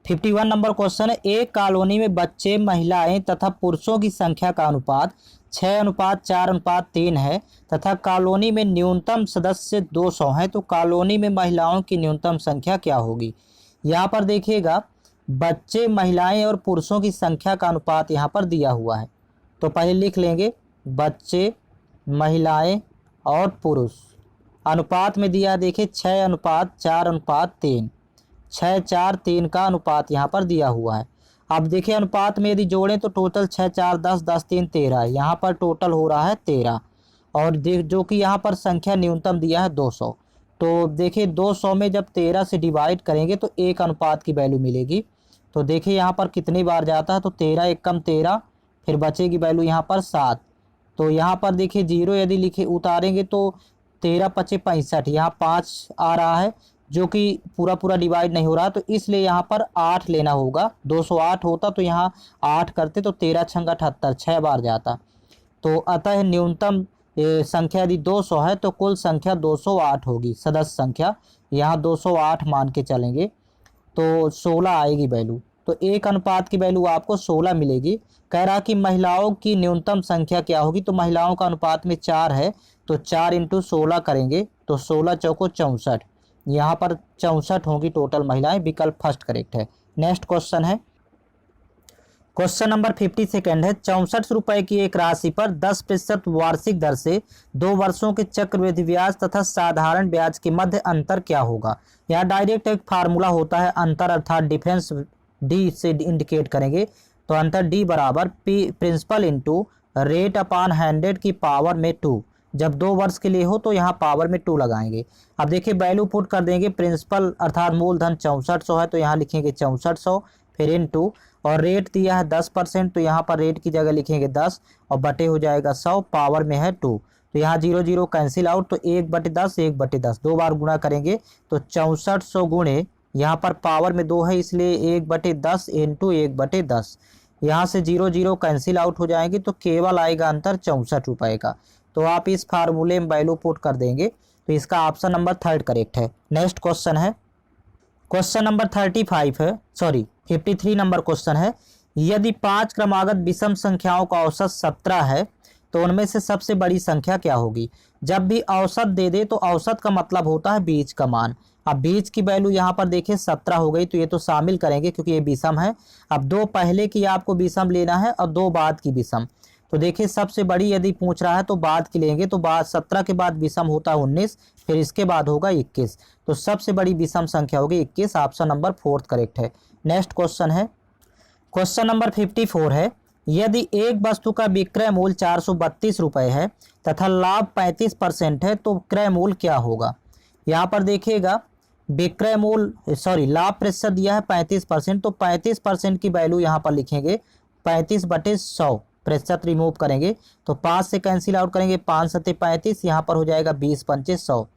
51 नंबर क्वेश्चन है, एक कॉलोनी में बच्चे, महिलाएं तथा पुरुषों की संख्या का अनुपात 6:4:3 है तथा कॉलोनी में न्यूनतम सदस्य 200 हैं, तो कॉलोनी में महिलाओं की न्यूनतम संख्या क्या होगी? यहाँ पर देखिएगा बच्चे, महिलाएं और पुरुषों की संख्या का अनुपात यहाँ पर दिया हुआ है, तो पहले लिख लेंगे बच्चे, महिलाएं और पुरुष। अनुपात में दिया देखिए 6:4:3, 6:4:3 का अनुपात यहाँ पर दिया हुआ है। अब देखिए अनुपात में यदि जोड़ें तो टोटल 6 4 10 10 3 13 है, यहाँ पर टोटल हो रहा है 13, और जो कि यहाँ पर संख्या न्यूनतम दिया है 200। तो देखिए 200 में जब 13 से डिवाइड करेंगे तो एक अनुपात की वैल्यू मिलेगी। तो देखिए यहाँ पर कितनी बार जाता है, तो 13 एकम 13, फिर बचेगी वैल्यू यहाँ पर 7। तो यहाँ पर देखिए 0 यदि लिखे उतारेंगे तो 13 पचे 65, यहाँ 5 आ रहा है जो कि पूरा डिवाइड नहीं हो रहा, तो इसलिए यहाँ पर 8 लेना होगा। 208 होता तो यहाँ 8 करते तो 13 छंग 78, 6 बार जाता। तो अतः न्यूनतम संख्या यदि 200 है तो कुल संख्या 208 होगी, सदस्य संख्या यहाँ 208 मान के चलेंगे तो 16 आएगी वैल्यू। तो एक अनुपात की वैल्यू आपको 16 मिलेगी। कह रहा कि महिलाओं की न्यूनतम संख्या क्या होगी, तो महिलाओं का अनुपात में 4 है, तो 4 × 16 करेंगे तो 16 चौको 64, यहाँ पर 64 होंगी टोटल महिलाएं। विकल्प फर्स्ट करेक्ट है। नेक्स्ट क्वेश्चन है, क्वेश्चन नंबर 52 है, 64 रुपए की एक राशि पर 10% वार्षिक दर से 2 वर्षों के चक्रवृद्धि ब्याज तथा साधारण ब्याज के मध्य अंतर क्या होगा? यहाँ डायरेक्ट एक फार्मूला होता है अंतर, अर्थात डिफरेंस डी से इंडिकेट करेंगे। तो अंतर डी बराबर P principal into rate upon 100 की पावर में 2। जब 2 वर्ष के लिए हो तो यहाँ पावर में 2 लगाएंगे। अब देखिए वैल्यू पुट कर देंगे, प्रिंसिपल अर्थात मूलधन 6400 है तो यहाँ लिखेंगे 6400, फिर इनटू, और रेट दिया है 10%, तो यहाँ पर रेट की जगह लिखेंगे 10 और बटे हो जाएगा 100, पावर में है 2। तो यहाँ 0 0 कैंसिल आउट, तो 1/10 1/10 2 बार गुणा करेंगे तो 6400 गुणे, यहाँ पर पावर में 2 है इसलिए 1/10 इंटू 1/10। यहाँ से 0 0 कैंसिल आउट हो जाएंगे तो केवल आएगा अंतर 64 रुपए का। तो आप इस फार्मूले में वैल्यू पुट कर देंगे तो इसका ऑप्शन नंबर 3 करेक्ट है। नेक्स्ट क्वेश्चन है, क्वेश्चन नंबर 53 नंबर क्वेश्चन है, यदि 5 क्रमागत विषम संख्याओं का औसत 17 है तो उनमें से सबसे बड़ी संख्या क्या होगी? जब भी औसत दे दे तो औसत का मतलब होता है बीच का मान। अब बीच की वैल्यू यहाँ पर देखिए 17 हो गई, तो ये तो शामिल करेंगे क्योंकि ये विषम है। अब 2 पहले की आपको विषम लेना है और 2 बाद की विषम। तो देखिए सबसे बड़ी यदि पूछ रहा है तो बाद की लेंगे, तो बाद 17 के बाद विषम होता है 19, फिर इसके बाद होगा 21, तो सबसे बड़ी विषम संख्या होगी 21। ऑप्शन नंबर 4 करेक्ट है। नेक्स्ट क्वेश्चन है, क्वेश्चन नंबर 54 है, यदि एक वस्तु का विक्रय मूल्य 432 रुपये है तथा लाभ 35% है तो क्रय मूल्य क्या होगा? यहाँ पर देखिएगा विक्रय मूल्य लाभ प्रतिशत दिया है 35%, तो 35% की वैल्यू यहाँ पर लिखेंगे 35/100, प्रतिशत रिमूव करेंगे तो 5 से कैंसिल आउट करेंगे, 5 7 35, यहाँ पर हो जाएगा 20 पंचे 100।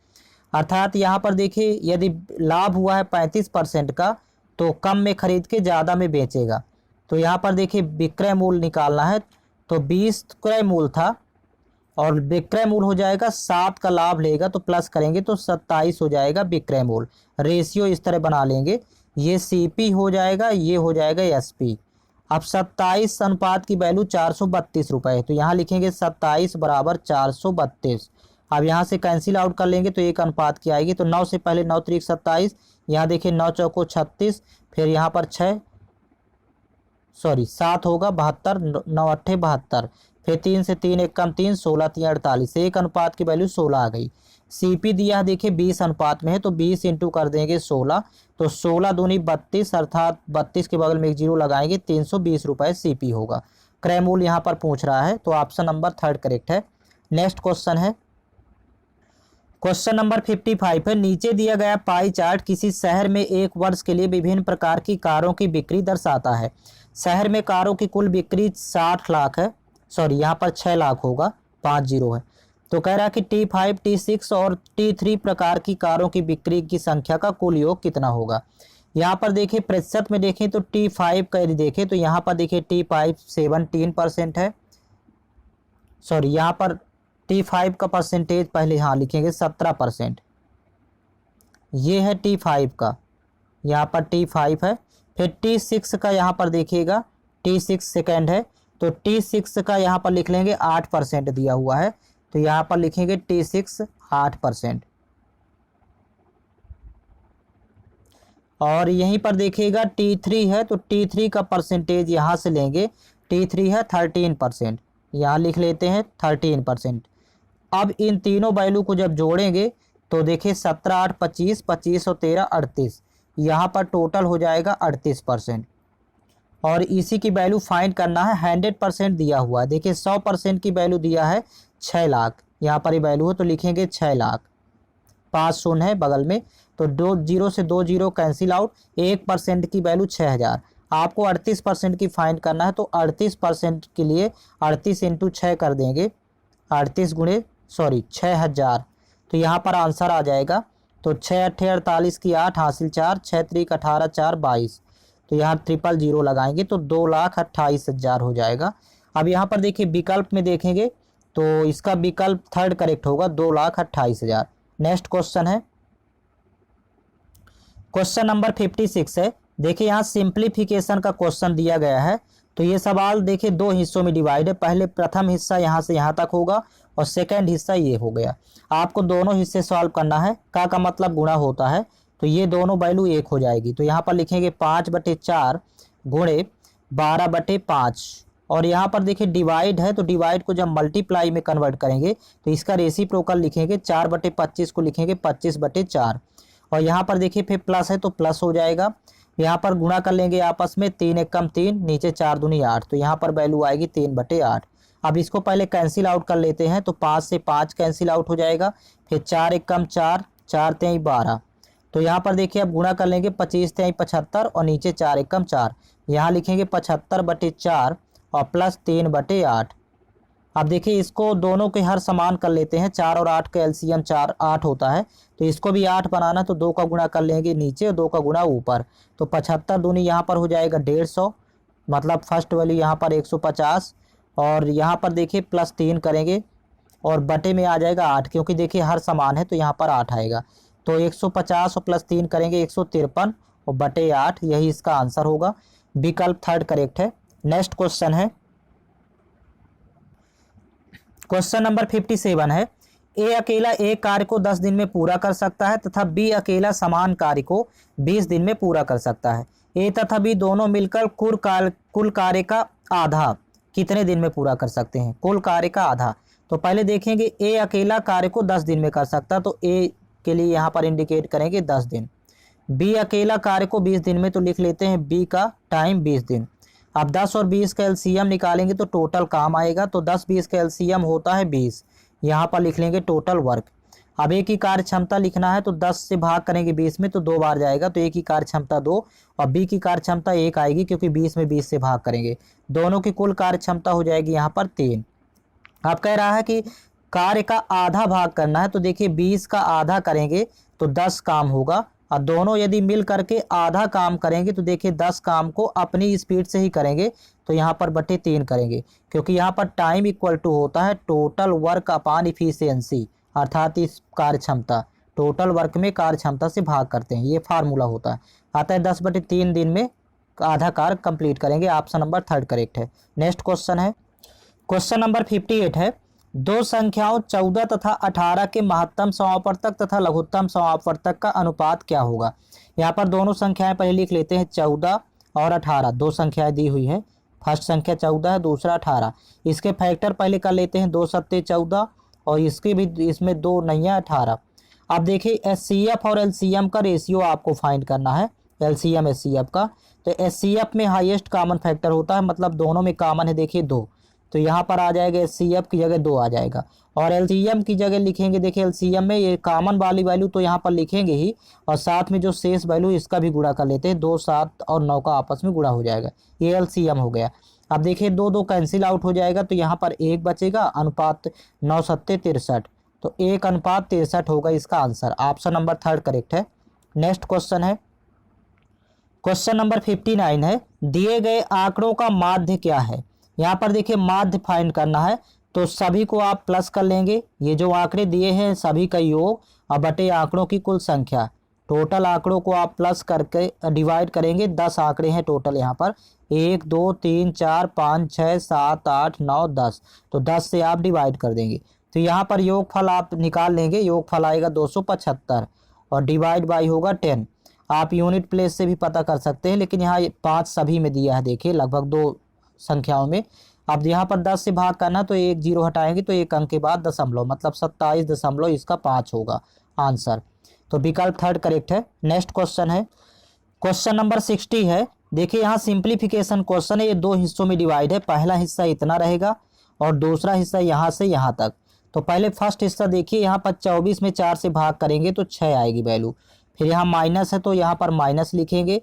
अर्थात यहाँ पर देखिए यदि लाभ हुआ है 35% का तो कम में खरीद के ज़्यादा में बेचेगा। तो यहाँ पर देखिए विक्रय मूल्य निकालना है, तो 20 क्रय मूल्य था और विक्रय मूल्य हो जाएगा 7 का लाभ लेगा तो प्लस करेंगे तो 27 हो जाएगा विक्रय मूल्य। रेशियो इस तरह बना लेंगे, ये CP हो जाएगा, ये हो जाएगा SP। अब 27 अनुपात की वैल्यू 432 रुपये है, तो यहाँ लिखेंगे 27 बराबर 432। अब यहाँ से कैंसिल आउट कर लेंगे तो एक अनुपात की आएगी, तो 9 से पहले 9 3 27, यहाँ देखिए 9 चौको 36, फिर यहाँ पर 7 होगा 72, 9 8 72, फिर 3 से 3 1 कम 3, 16 3 48, एक अनुपात की वैल्यू 16 आ गई। CP दिया देखिए 20 अनुपात में है, तो 20 इंटू कर देंगे 16, तो 16 दूनी 32, अर्थात 32 के बगल में एक 0 लगाएंगे, 320 रुपये CP होगा। क्रय मूल्य यहाँ पर पूछ रहा है, तो ऑप्शन नंबर 3 करेक्ट है। नेक्स्ट क्वेश्चन है, क्वेश्चन नंबर 55 है, नीचे दिया गया पाई चार्ट किसी शहर में एक वर्ष के लिए विभिन्न प्रकार की कारों की बिक्री दर्शाता है। शहर में कारों की कुल बिक्री 60 लाख है, यहाँ पर 6 लाख होगा, 5 0 है। तो कह रहा है कि T5, T6 और T3 प्रकार की कारों की बिक्री की संख्या का कुल योग कितना होगा। यहाँ पर देखिए प्रतिशत में देखें तो T5 का यदि देखें तो यहाँ पर देखिए T5 17% है, सॉरी यहाँ पर T5 का परसेंटेज पहले यहाँ लिखेंगे 17%, ये है T5 का, यहाँ पर T5 है। फिर T6 का यहाँ पर देखिएगा T6 सेकेंड है, तो T6 का यहाँ पर लिख लेंगे 8% दिया हुआ है, तो यहाँ पर लिखेंगे T6 8%। और यहीं पर देखिएगा T3 है, तो T3 का परसेंटेज यहाँ से लेंगे, T3 है 13%, यहाँ लिख लेते हैं 13%। अब इन तीनों वैल्यू को जब जोड़ेंगे तो देखिए 17 8 25, 25 और 13 38, यहाँ पर टोटल हो जाएगा 38%। और इसी की वैल्यू फाइंड करना है, 100% दिया हुआ है। देखिए 100% की वैल्यू दिया है 6 लाख, यहाँ पर ही वैल्यू है तो लिखेंगे 6 लाख, 5 शून्य है बगल में, तो 2 जीरो से 2 जीरो कैंसिल आउट, 1% की वैल्यू 6000। आपको 38% की फाइंड करना है, तो 38% के लिए 38 इंटू 6 कर देंगे, 38 गुणे 6000, तो यहाँ पर आंसर आ जाएगा। तो 6 अट्ठे 48 की 8 हासिल 4, 6 त्रिक 18 4 22, तो यहाँ 000 लगाएंगे तो 2,28,000 हो जाएगा। अब यहाँ पर देखिए विकल्प में देखेंगे तो इसका विकल्प थर्ड करेक्ट होगा, 2,28,000। नेक्स्ट क्वेश्चन है क्वेश्चन नंबर 56 है। देखिए यहाँ सिंप्लीफिकेशन का क्वेश्चन दिया गया है, तो ये सवाल देखिए दो हिस्सों में डिवाइड है। पहले प्रथम हिस्सा यहाँ से यहाँ तक होगा और सेकंड हिस्सा ये हो गया। आपको दोनों हिस्से सॉल्व करना है। का मतलब गुणा होता है, तो ये दोनों वैल्यू एक हो जाएगी। तो यहाँ पर लिखेंगे 5/4 गुणे 12/5, और यहाँ पर देखिए डिवाइड है, तो डिवाइड को जब मल्टीप्लाई में कन्वर्ट करेंगे तो इसका रेसिप्रोकल लिखेंगे, 4/25 को लिखेंगे 25/4, और यहाँ पर देखिए फिर प्लस है तो प्लस हो जाएगा। यहाँ पर गुणा कर लेंगे आपस में, 3 एकम 3, नीचे 4 दूनी 8, तो यहाँ पर वैल्यू आएगी 3/8। अब इसको पहले कैंसिल आउट कर लेते हैं, तो 5 से 5 कैंसिल आउट हो जाएगा, फिर 4 एकम 4, 4 3 12, तो यहाँ पर देखिए अब गुणा कर लेंगे, 25 3 75 और नीचे 4 एकम 4, यहाँ लिखेंगे 75/4 और प्लस 3/8। अब देखिए इसको दोनों के हर समान कर लेते हैं, 4 और 8 का एलसीएम 4 8 होता है, तो इसको भी 8 बनाना, तो 2 का गुणा कर लेंगे नीचे और 2 का गुणा ऊपर, तो 75 दूनी यहाँ पर हो जाएगा 150, मतलब फर्स्ट वैल्यू यहाँ पर 150, और यहाँ पर देखिए प्लस 3 करेंगे और बटे में आ जाएगा 8, क्योंकि देखिए हर समान है तो यहाँ पर 8 आएगा, तो 150 और प्लस 3 करेंगे 153 और बटे 8, यही इसका आंसर होगा। विकल्प थर्ड करेक्ट है। नेक्स्ट क्वेश्चन है क्वेश्चन नंबर 57 है। ए अकेला एक कार्य को 10 दिन में पूरा कर सकता है तथा बी अकेला समान कार्य को 20 दिन में पूरा कर सकता है। ए तथा बी दोनों मिलकर कुल कार्य का आधा कितने दिन में पूरा कर सकते हैं? कुल कार्य का आधा। तो पहले देखेंगे ए अकेला कार्य को 10 दिन में कर सकता है, तो ए के लिए यहाँ पर इंडिकेट करेंगे 10 दिन। बी अकेला कार्य को 20 दिन में, तो लिख लेते हैं बी का टाइम 20 दिन। अब 10 और 20 का एलसीएम निकालेंगे तो टोटल काम आएगा, तो 10 20 का एलसीएम होता है 20, यहाँ पर लिख लेंगे टोटल वर्क। अब ए की कार्य क्षमता लिखना है, तो 10 से भाग करेंगे 20 में तो 2 बार जाएगा, तो ए की कार्य क्षमता 2 और बी की कार्य क्षमता 1 आएगी, क्योंकि 20 में 20 से भाग करेंगे। दोनों की कुल कार्य क्षमता हो जाएगी यहाँ पर 3। अब कह रहा है कि कार्य का आधा भाग करना है, तो देखिए 20 का आधा करेंगे तो 10 काम होगा, और दोनों यदि मिल करके आधा काम करेंगे तो देखिए 10 काम को अपनी स्पीड से ही करेंगे, तो यहाँ पर बटे 3 करेंगे, क्योंकि यहाँ पर टाइम इक्वल टू होता है टोटल वर्क अपॉन इफिशियंसी, अर्थात इस कार्य क्षमता टोटल वर्क में कार्य क्षमता से भाग करते हैं, ये फार्मूला होता है। आता है 10/3 दिन में आधा कार्य कंप्लीट करेंगे। ऑप्शन नंबर थर्ड करेक्ट है। नेक्स्ट क्वेश्चन है क्वेश्चन नंबर 58 है। दो संख्याओं 14 तथा 18 के महत्तम समापवर्तक तथा लघुत्तम समापवर्तक का अनुपात क्या होगा? यहाँ पर दोनों संख्याएं पहले लिख लेते हैं, 14 और 18, दो संख्याएं दी हुई हैं। फर्स्ट संख्या 14 है, दूसरा 18। इसके फैक्टर पहले कर लेते हैं, 2 सत्ते 14 और इसके भी इसमें 2 नैया 18। अब देखिए एचसीएफ और एलसीएम का रेशियो आपको फाइंड करना है, एलसीएम एचसीएफ का। तो एचसीएफ में हाईएस्ट कॉमन फैक्टर होता है, मतलब दोनों में कॉमन है, देखिए 2, तो यहाँ पर आ जाएगा एचसीएफ की जगह 2 आ जाएगा, और एलसीएम की जगह लिखेंगे, देखिए एलसीएम में ये कॉमन वाली वैल्यू तो यहाँ पर लिखेंगे ही, और साथ में जो शेष वैल्यू इसका भी गुणा कर लेते हैं, 2 7 और 9 का आपस में गुणा हो जाएगा, ये एलसीएम हो गया। अब देखिए 2 2 कैंसिल आउट हो जाएगा, तो यहाँ पर 1 बचेगा, अनुपात 9 सत्ते 63, तो 1:63 होगा इसका आंसर। ऑप्शन नंबर 3 करेक्ट है। नेक्स्ट क्वेश्चन है, क्वेश्चन नंबर 59 है, दिए गए आंकड़ों का माध्य क्या है। यहाँ पर देखिए माध्य फाइंड करना है, तो सभी को आप प्लस कर लेंगे, ये जो आंकड़े दिए हैं सभी का योग और बटे आंकड़ों की कुल संख्या। टोटल आंकड़ों को आप प्लस करके डिवाइड करेंगे, 10 आंकड़े हैं टोटल यहाँ पर, 1 2 3 4 5 6 7 8 9 10, तो 10 से आप डिवाइड कर देंगे, तो यहाँ पर योगफल आप निकाल लेंगे, योगफल आएगा 275 और डिवाइड बाई होगा 10। आप यूनिट प्लेस से भी पता कर सकते हैं, लेकिन यहाँ 5 सभी में दिया है, देखिए लगभग 2 संख्याओं में। अब यहाँ पर 10 से भाग करना, तो 1 0 हटाएंगे तो 1 अंक के बाद दशमलव, मतलब 27 इसका 5 होगा आंसर। तो विकल्प 3 करेक्ट है। नेक्स्ट क्वेश्चन है, क्वेश्चन नंबर 60 है, देखिए यहाँ सिंप्लीफिकेशन क्वेश्चन है, ये 2 हिस्सों में डिवाइड है, पहला हिस्सा इतना रहेगा और दूसरा हिस्सा यहाँ से यहाँ तक। तो पहले फर्स्ट हिस्सा देखिए, यहाँ पर 24 में 4 से भाग करेंगे तो 6 आएगी वैल्यू, फिर यहाँ माइनस है तो यहाँ पर माइनस लिखेंगे।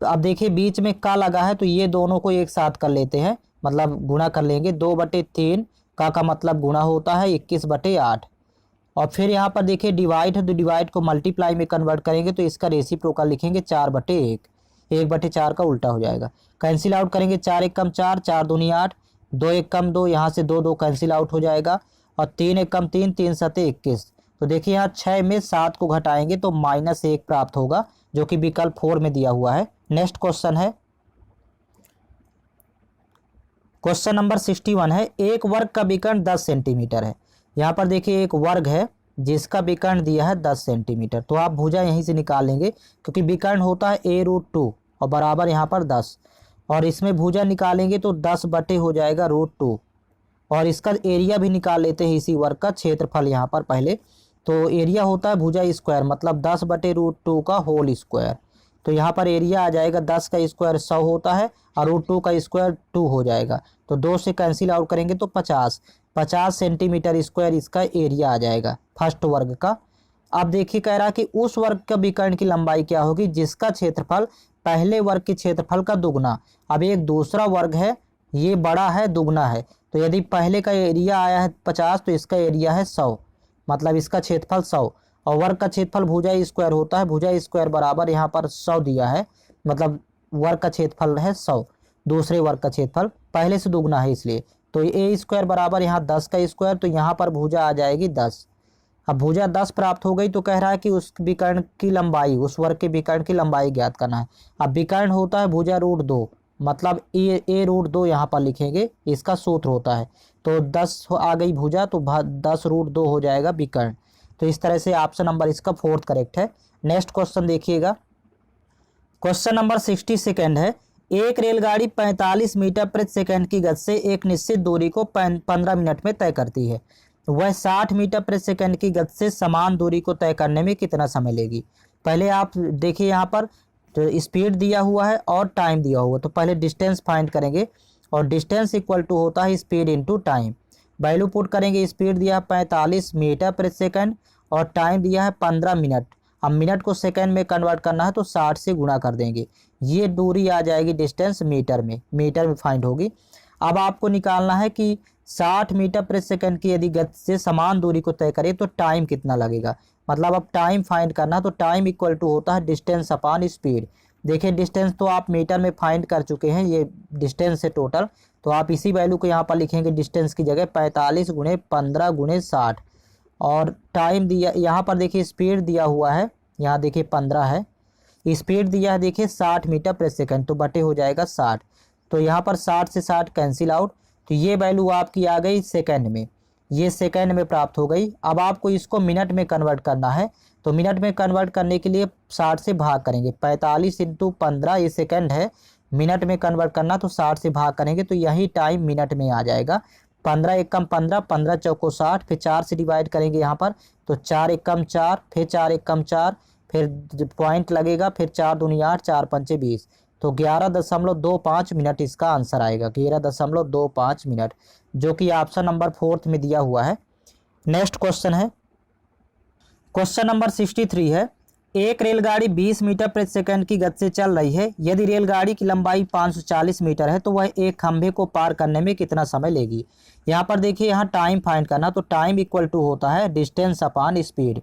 अब देखिए बीच में का लगा है, तो ये दोनों को एक साथ कर लेते हैं, मतलब गुणा कर लेंगे, 2/3 का मतलब गुणा होता है 21/8। और फिर यहाँ पर देखिए डिवाइड है, तो डिवाइड को मल्टीप्लाई में कन्वर्ट करेंगे, तो इसका रेसिप्रोकल लिखेंगे 4/1, 1/4 का उल्टा हो जाएगा। कैंसिल आउट करेंगे, 4 1 कम 4, 4 दूनी 8, 2 1 कम 2, यहाँ से 2 2 कैंसिल आउट हो जाएगा, और 3 1 कम 3, 3 7 21। तो देखिए यहाँ 6 में 7 को घटाएंगे तो -1 प्राप्त होगा, जो कि विकल्प 4 में दिया हुआ है। नेक्स्ट क्वेश्चन है, क्वेश्चन नंबर 61 है, एक वर्ग का विकर्ण 10 सेंटीमीटर है। यहाँ पर देखिए एक वर्ग है जिसका विकर्ण दिया है 10 सेंटीमीटर, तो आप भुजा यहीं से निकाल लेंगे, क्योंकि विकर्ण होता है a√2 और बराबर यहाँ पर 10, और इसमें भुजा निकालेंगे तो 10 बटे हो जाएगा √2, और इसका एरिया भी निकाल लेते हैं इसी वर्ग का, क्षेत्रफल यहाँ पर पहले, तो एरिया होता है भुजा स्क्वायर, मतलब 10/√2 का होल स्क्वायर। तो यहाँ पर एरिया आ जाएगा 10 का स्क्वायर 100 होता है, और √2 का स्क्वायर 2 हो जाएगा, तो 2 से कैंसिल आउट करेंगे तो 50 सेंटीमीटर स्क्वायर इसका एरिया आ जाएगा फर्स्ट वर्ग का। अब देखिए कह रहा है कि उस वर्ग का विकर्ण की लंबाई क्या होगी जिसका क्षेत्रफल पहले वर्ग के क्षेत्रफल का दुगना। अब एक दूसरा वर्ग है, ये बड़ा है दुगना है, तो यदि पहले का एरिया आया है 50 तो इसका एरिया है 100, मतलब इसका क्षेत्रफल 100, और वर्ग का क्षेत्रफल भुजा स्क्वायर होता है, भुजा स्क्वायर बराबर यहाँ पर 100 दिया है, मतलब वर्ग का क्षेत्रफल है 100, दूसरे वर्ग का क्षेत्रफल पहले से दुगना है इसलिए, तो ए स्क्वायर बराबर यहाँ 10 का स्क्वायर, तो यहाँ पर भुजा आ जाएगी 10। अब भुजा 10 प्राप्त हो गई, तो कह रहा है कि उस विकर्ण की लंबाई, उस वर्ग के विकर्ण की लंबाई ज्ञात करना है। अब विकर्ण होता है भुजा √2, मतलब a√2 यहाँ पर लिखेंगे, इसका सूत्र होता है, तो 10 आ गई भुजा, तो 10√2 हो जाएगा विकर्ण। तो इस तरह से ऑप्शन नंबर इसका 4th करेक्ट है। नेक्स्ट क्वेश्चन देखिएगा, क्वेश्चन नंबर 62 है, एक रेलगाड़ी 45 मीटर प्रति सेकंड की गति से एक निश्चित दूरी को 15 मिनट में तय करती है, वह 60 मीटर प्रति सेकंड की गति से समान दूरी को तय करने में कितना समय लेगी। पहले आप देखिए यहाँ पर तो स्पीड दिया हुआ है और टाइम दिया हुआ है, तो पहले डिस्टेंस फाइंड करेंगे, और डिस्टेंस इक्वल टू होता है speed into time. Value put करेंगे, स्पीड दिया है 45 मीटर प्रति सेकंड और टाइम दिया है 15 मिनट। अब मिनट को सेकंड में कन्वर्ट करना है तो 60 से गुणा कर देंगे, ये दूरी आ जाएगी डिस्टेंस मीटर में फाइंड होगी। अब आपको निकालना है कि 60 मीटर प्रति सेकंड की यदि गति से समान दूरी को तय करें तो टाइम कितना लगेगा, मतलब अब टाइम फाइंड करना, तो टाइम इक्वल टू होता है डिस्टेंस अपॉन स्पीड। देखिए डिस्टेंस तो आप मीटर में फाइंड कर चुके हैं, ये डिस्टेंस है टोटल, तो आप इसी वैल्यू को यहाँ पर लिखेंगे डिस्टेंस की जगह 45 × 15 × 60, और टाइम दिया यहाँ पर देखिए स्पीड दिया हुआ है, यहाँ देखिए 15 है, स्पीड दिया है देखिए 60 मीटर प्रति सेकंड, तो बटे हो जाएगा 60, तो यहाँ पर 60 से 60 कैंसिल आउट, तो ये वैल्यू आपकी आ गई सेकंड में, ये सेकंड में प्राप्त हो गई। अब आपको इसको मिनट में कन्वर्ट करना है, तो मिनट में कन्वर्ट करने के लिए 60 से भाग करेंगे, 45 × 15 ये सेकंड है, मिनट में कन्वर्ट करना तो 60 से भाग करेंगे तो यही टाइम मिनट में आ जाएगा। 15 × 1 = 15, 15 चौको 60, फिर 4 से डिवाइड करेंगे यहाँ पर, तो 4 × 1 = 4, फिर 4 × 1 = 4, फिर पॉइंट लगेगा, फिर 4 दूनी 8, 4 पंचे 20, तो 11.25 मिनट इसका आंसर आएगा, 11.25 मिनट, जो कि ऑप्शन नंबर 4th में दिया हुआ है। नेक्स्ट क्वेश्चन है, क्वेश्चन नंबर 63 है, एक रेलगाड़ी 20 मीटर प्रति सेकंड की गति से चल रही है। यदि रेलगाड़ी की लंबाई 540 मीटर है तो वह एक खंभे को पार करने में कितना समय लेगी। यहाँ पर देखिए, यहाँ टाइम फाइंड करना, तो टाइम इक्वल टू होता है डिस्टेंस अपॉन स्पीड।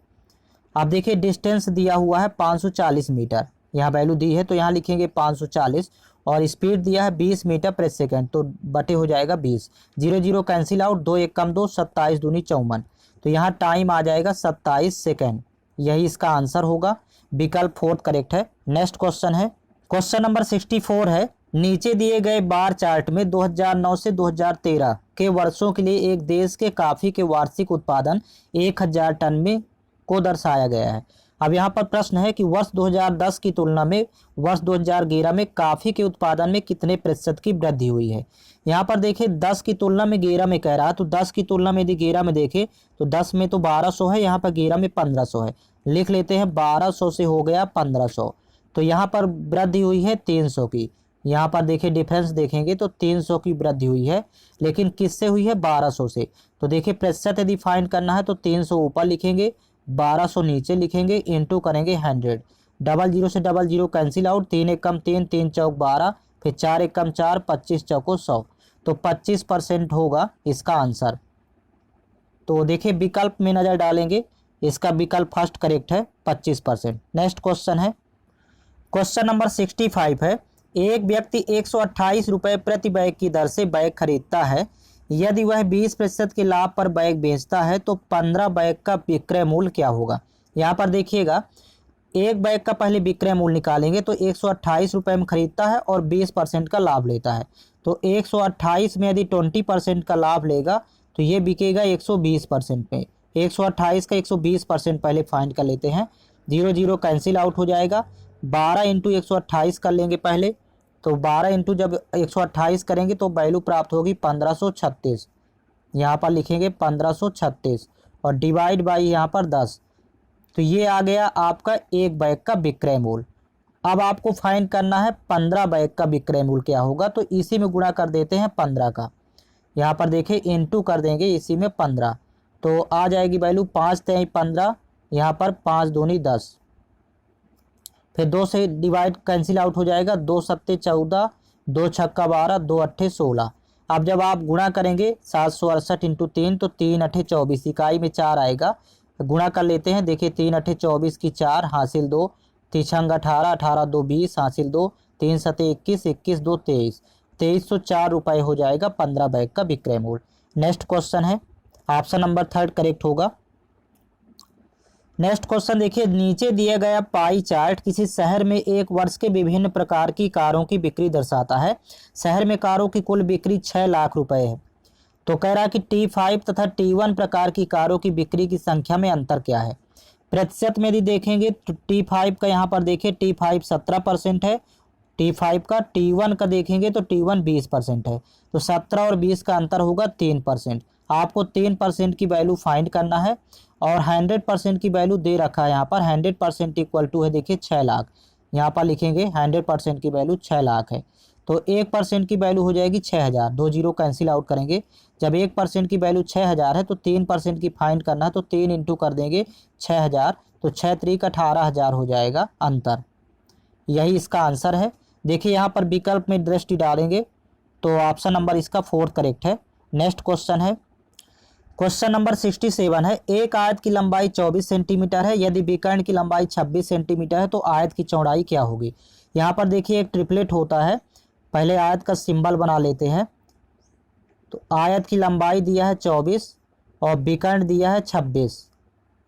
अब देखिए डिस्टेंस दिया हुआ है 540 मीटर, यहाँ वैल्यू दी है तो यहाँ लिखेंगे 540, और स्पीड दिया है 20 मीटर प्रति सेकंड, तो बटे हो जाएगा 20। 0 0 कैंसिल आउट, 2 1 कम 2, 27 दूनी 54, तो यहाँ टाइम आ जाएगा 27 सेकंड। यही इसका आंसर होगा। विकल्प 4 करेक्ट है। नेक्स्ट क्वेश्चन है, क्वेश्चन नंबर 64 है। नीचे दिए गए बार चार्ट में 2009 से 2013 के वर्षों के लिए एक देश के कॉफी के वार्षिक उत्पादन 1000 टन में को दर्शाया गया है। अब यहाँ पर प्रश्न है कि वर्ष 2010 की तुलना में वर्ष 2011 में कॉफी के उत्पादन में कितने प्रतिशत की वृद्धि हुई है। यहाँ पर देखिए 10 की तुलना में 11 में कह रहा है, तो 10 की तुलना में यदि 11 में देखें तो 10 में तो 1200 है, यहाँ पर 11 में 1500 है। लिख लेते हैं 1200 से हो गया 1500, तो यहाँ पर वृद्धि हुई है 300 की। यहाँ पर देखिए डिफरेंस देखेंगे तो 300 की वृद्धि हुई है, लेकिन किससे हुई है, 1200 से। तो देखिए प्रतिशत यदि फाइंड करना है तो 300 ऊपर लिखेंगे, 1200 नीचे लिखेंगे, इनटू करेंगे 100। 00 से 00 कैंसिल आउट, 3 1 कम 3, 3 चौक 12, फिर 4 1 कम 4, 25 चौको 100, तो 25% होगा इसका आंसर। तो देखिए विकल्प में नज़र डालेंगे, इसका विकल्प फर्स्ट करेक्ट है, 25%। नेक्स्ट क्वेश्चन है, क्वेश्चन नंबर 65 है। एक व्यक्ति 128 रुपये प्रति बैग की दर से बैग खरीदता है। यदि वह 20% के लाभ पर बैग बेचता है तो 15 बैग का विक्रय मूल्य क्या होगा। यहाँ पर देखिएगा, एक बैग का पहले विक्रय मूल्य निकालेंगे तो 128 रुपये में खरीदता है और 20% का लाभ लेता है। तो 128 में यदि 20% का लाभ लेगा तो ये बिकेगा 120% में। 128 का 120% पहले फाइंड कर लेते हैं। 0 0 कैंसिल आउट हो जाएगा, 12 इंटू 128 कर लेंगे पहले, तो 12 इंटू जब 128 करेंगे तो वैल्यू प्राप्त होगी 1536। यहाँ पर लिखेंगे 1536 और डिवाइड बाई यहाँ पर 10, तो ये आ गया आपका एक बैग का विक्रय मूल्य। अब आपको फाइंड करना है 15 बैग का विक्रय मूल्य क्या होगा, तो इसी में गुणा कर देते हैं 15 का। यहाँ पर देखिए इनटू कर देंगे इसी में 15, तो आ जाएगी वैल्यू 5 3 15, यहाँ पर 5 दूनी 10, फिर 2 से डिवाइड कैंसिल आउट हो जाएगा, 2 सत्ते 14, 2 छक्का 12, 2 अट्ठे 16। अब जब आप गुणा करेंगे 768 इंटू 3, तो 3 अट्ठे 24, इकाई में 4 आएगा, गुणा कर लेते हैं। देखिए 3 अट्ठे 24 की 4 हासिल 2, तिछंग 18, 18 2 20 हासिल 2, 3 सत्ते 21, 21 2 23, 2304 रुपये हो जाएगा 15 बैग का विक्रय मूल्य। नेक्स्ट क्वेश्चन है, ऑप्शन नंबर 3 करेक्ट होगा। नेक्स्ट क्वेश्चन देखिए, नीचे दिया गया पाई चार्ट किसी शहर में एक वर्ष के विभिन्न प्रकार की कारों की बिक्री दर्शाता है। शहर में कारों की कुल बिक्री 6 लाख रुपए है। तो कह रहा है कि T5 तथा T1 प्रकार की कारों की बिक्री की संख्या में अंतर क्या है। प्रतिशत में यदि देखेंगे तो T5 का यहाँ पर देखिए T5 17% है, T5 का। T1 का देखेंगे तो T1 20% है, तो 17 और 20 का अंतर होगा 3%। आपको 3% की वैल्यू फाइंड करना है और 100% की वैल्यू दे रखा है यहाँ पर। 100% इक्वल टू है देखिए 6 लाख, यहाँ पर लिखेंगे 100% की वैल्यू 6 लाख है, तो 1% की वैल्यू हो जाएगी 6000। 2 0 कैंसिल आउट करेंगे, जब 1% की वैल्यू 6000 है तो 3% की फाइंड करना है, तो 3 इंटू कर देंगे 6000, तो 6 3 18,000 हो जाएगा अंतर। यही इसका आंसर है। देखिए यहाँ पर विकल्प में दृष्टि डालेंगे तो ऑप्शन नंबर इसका 4 करेक्ट है। नेक्स्ट क्वेश्चन है, क्वेश्चन नंबर 67 है। एक आयत की लंबाई 24 सेंटीमीटर है। यदि विकर्ण की लंबाई 26 सेंटीमीटर है तो आयत की चौड़ाई क्या होगी। यहाँ पर देखिए एक ट्रिपलेट होता है, पहले आयत का सिंबल बना लेते हैं। तो आयत की लंबाई दिया है 24 और विकर्ण दिया है 26।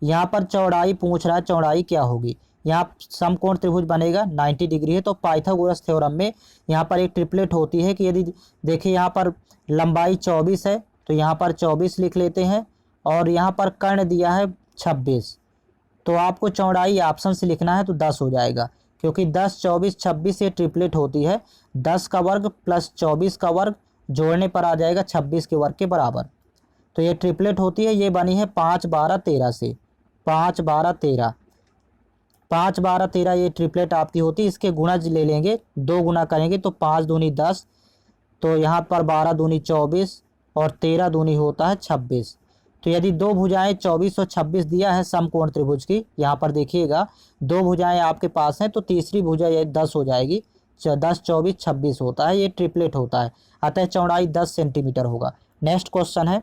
यहाँ पर चौड़ाई पूछ रहा है, चौड़ाई क्या होगी। यहाँ समकोण त्रिभुज बनेगा 90 डिग्री है, तो पाइथागोरस थ्योरम में यहाँ पर एक ट्रिपलेट होती है कि यदि देखिए यहाँ पर लंबाई 24 है तो यहाँ पर 24 लिख लेते हैं और यहाँ पर कर्ण दिया है 26, तो आपको चौड़ाई ऑप्शन से लिखना है तो 10 हो जाएगा, क्योंकि 10 24 26 ये ट्रिपलेट होती है। 10 का वर्ग प्लस 24 का वर्ग जोड़ने पर आ जाएगा 26 के वर्ग के बराबर। तो ये ट्रिपलेट होती है, ये बनी है 5 12 13 से। 5 12 13, 5 12 13 ये ट्रिपलेट आपकी होती है। इसके गुणज ले लेंगे, 2 गुना करेंगे तो 5 दूनी 10, तो यहाँ पर 12 दूनी 24 और 13 दूनी होता है 26। तो यदि दो भुजाएं 24 और 26 दिया है समकोण त्रिभुज की, यहाँ पर देखिएगा दो भुजाएं आपके पास हैं, तो तीसरी भुजा ये 10 हो जाएगी। 10, 24, 26 होता है, ये ट्रिपलेट होता है, अतः चौड़ाई 10 सेंटीमीटर होगा। नेक्स्ट क्वेश्चन है,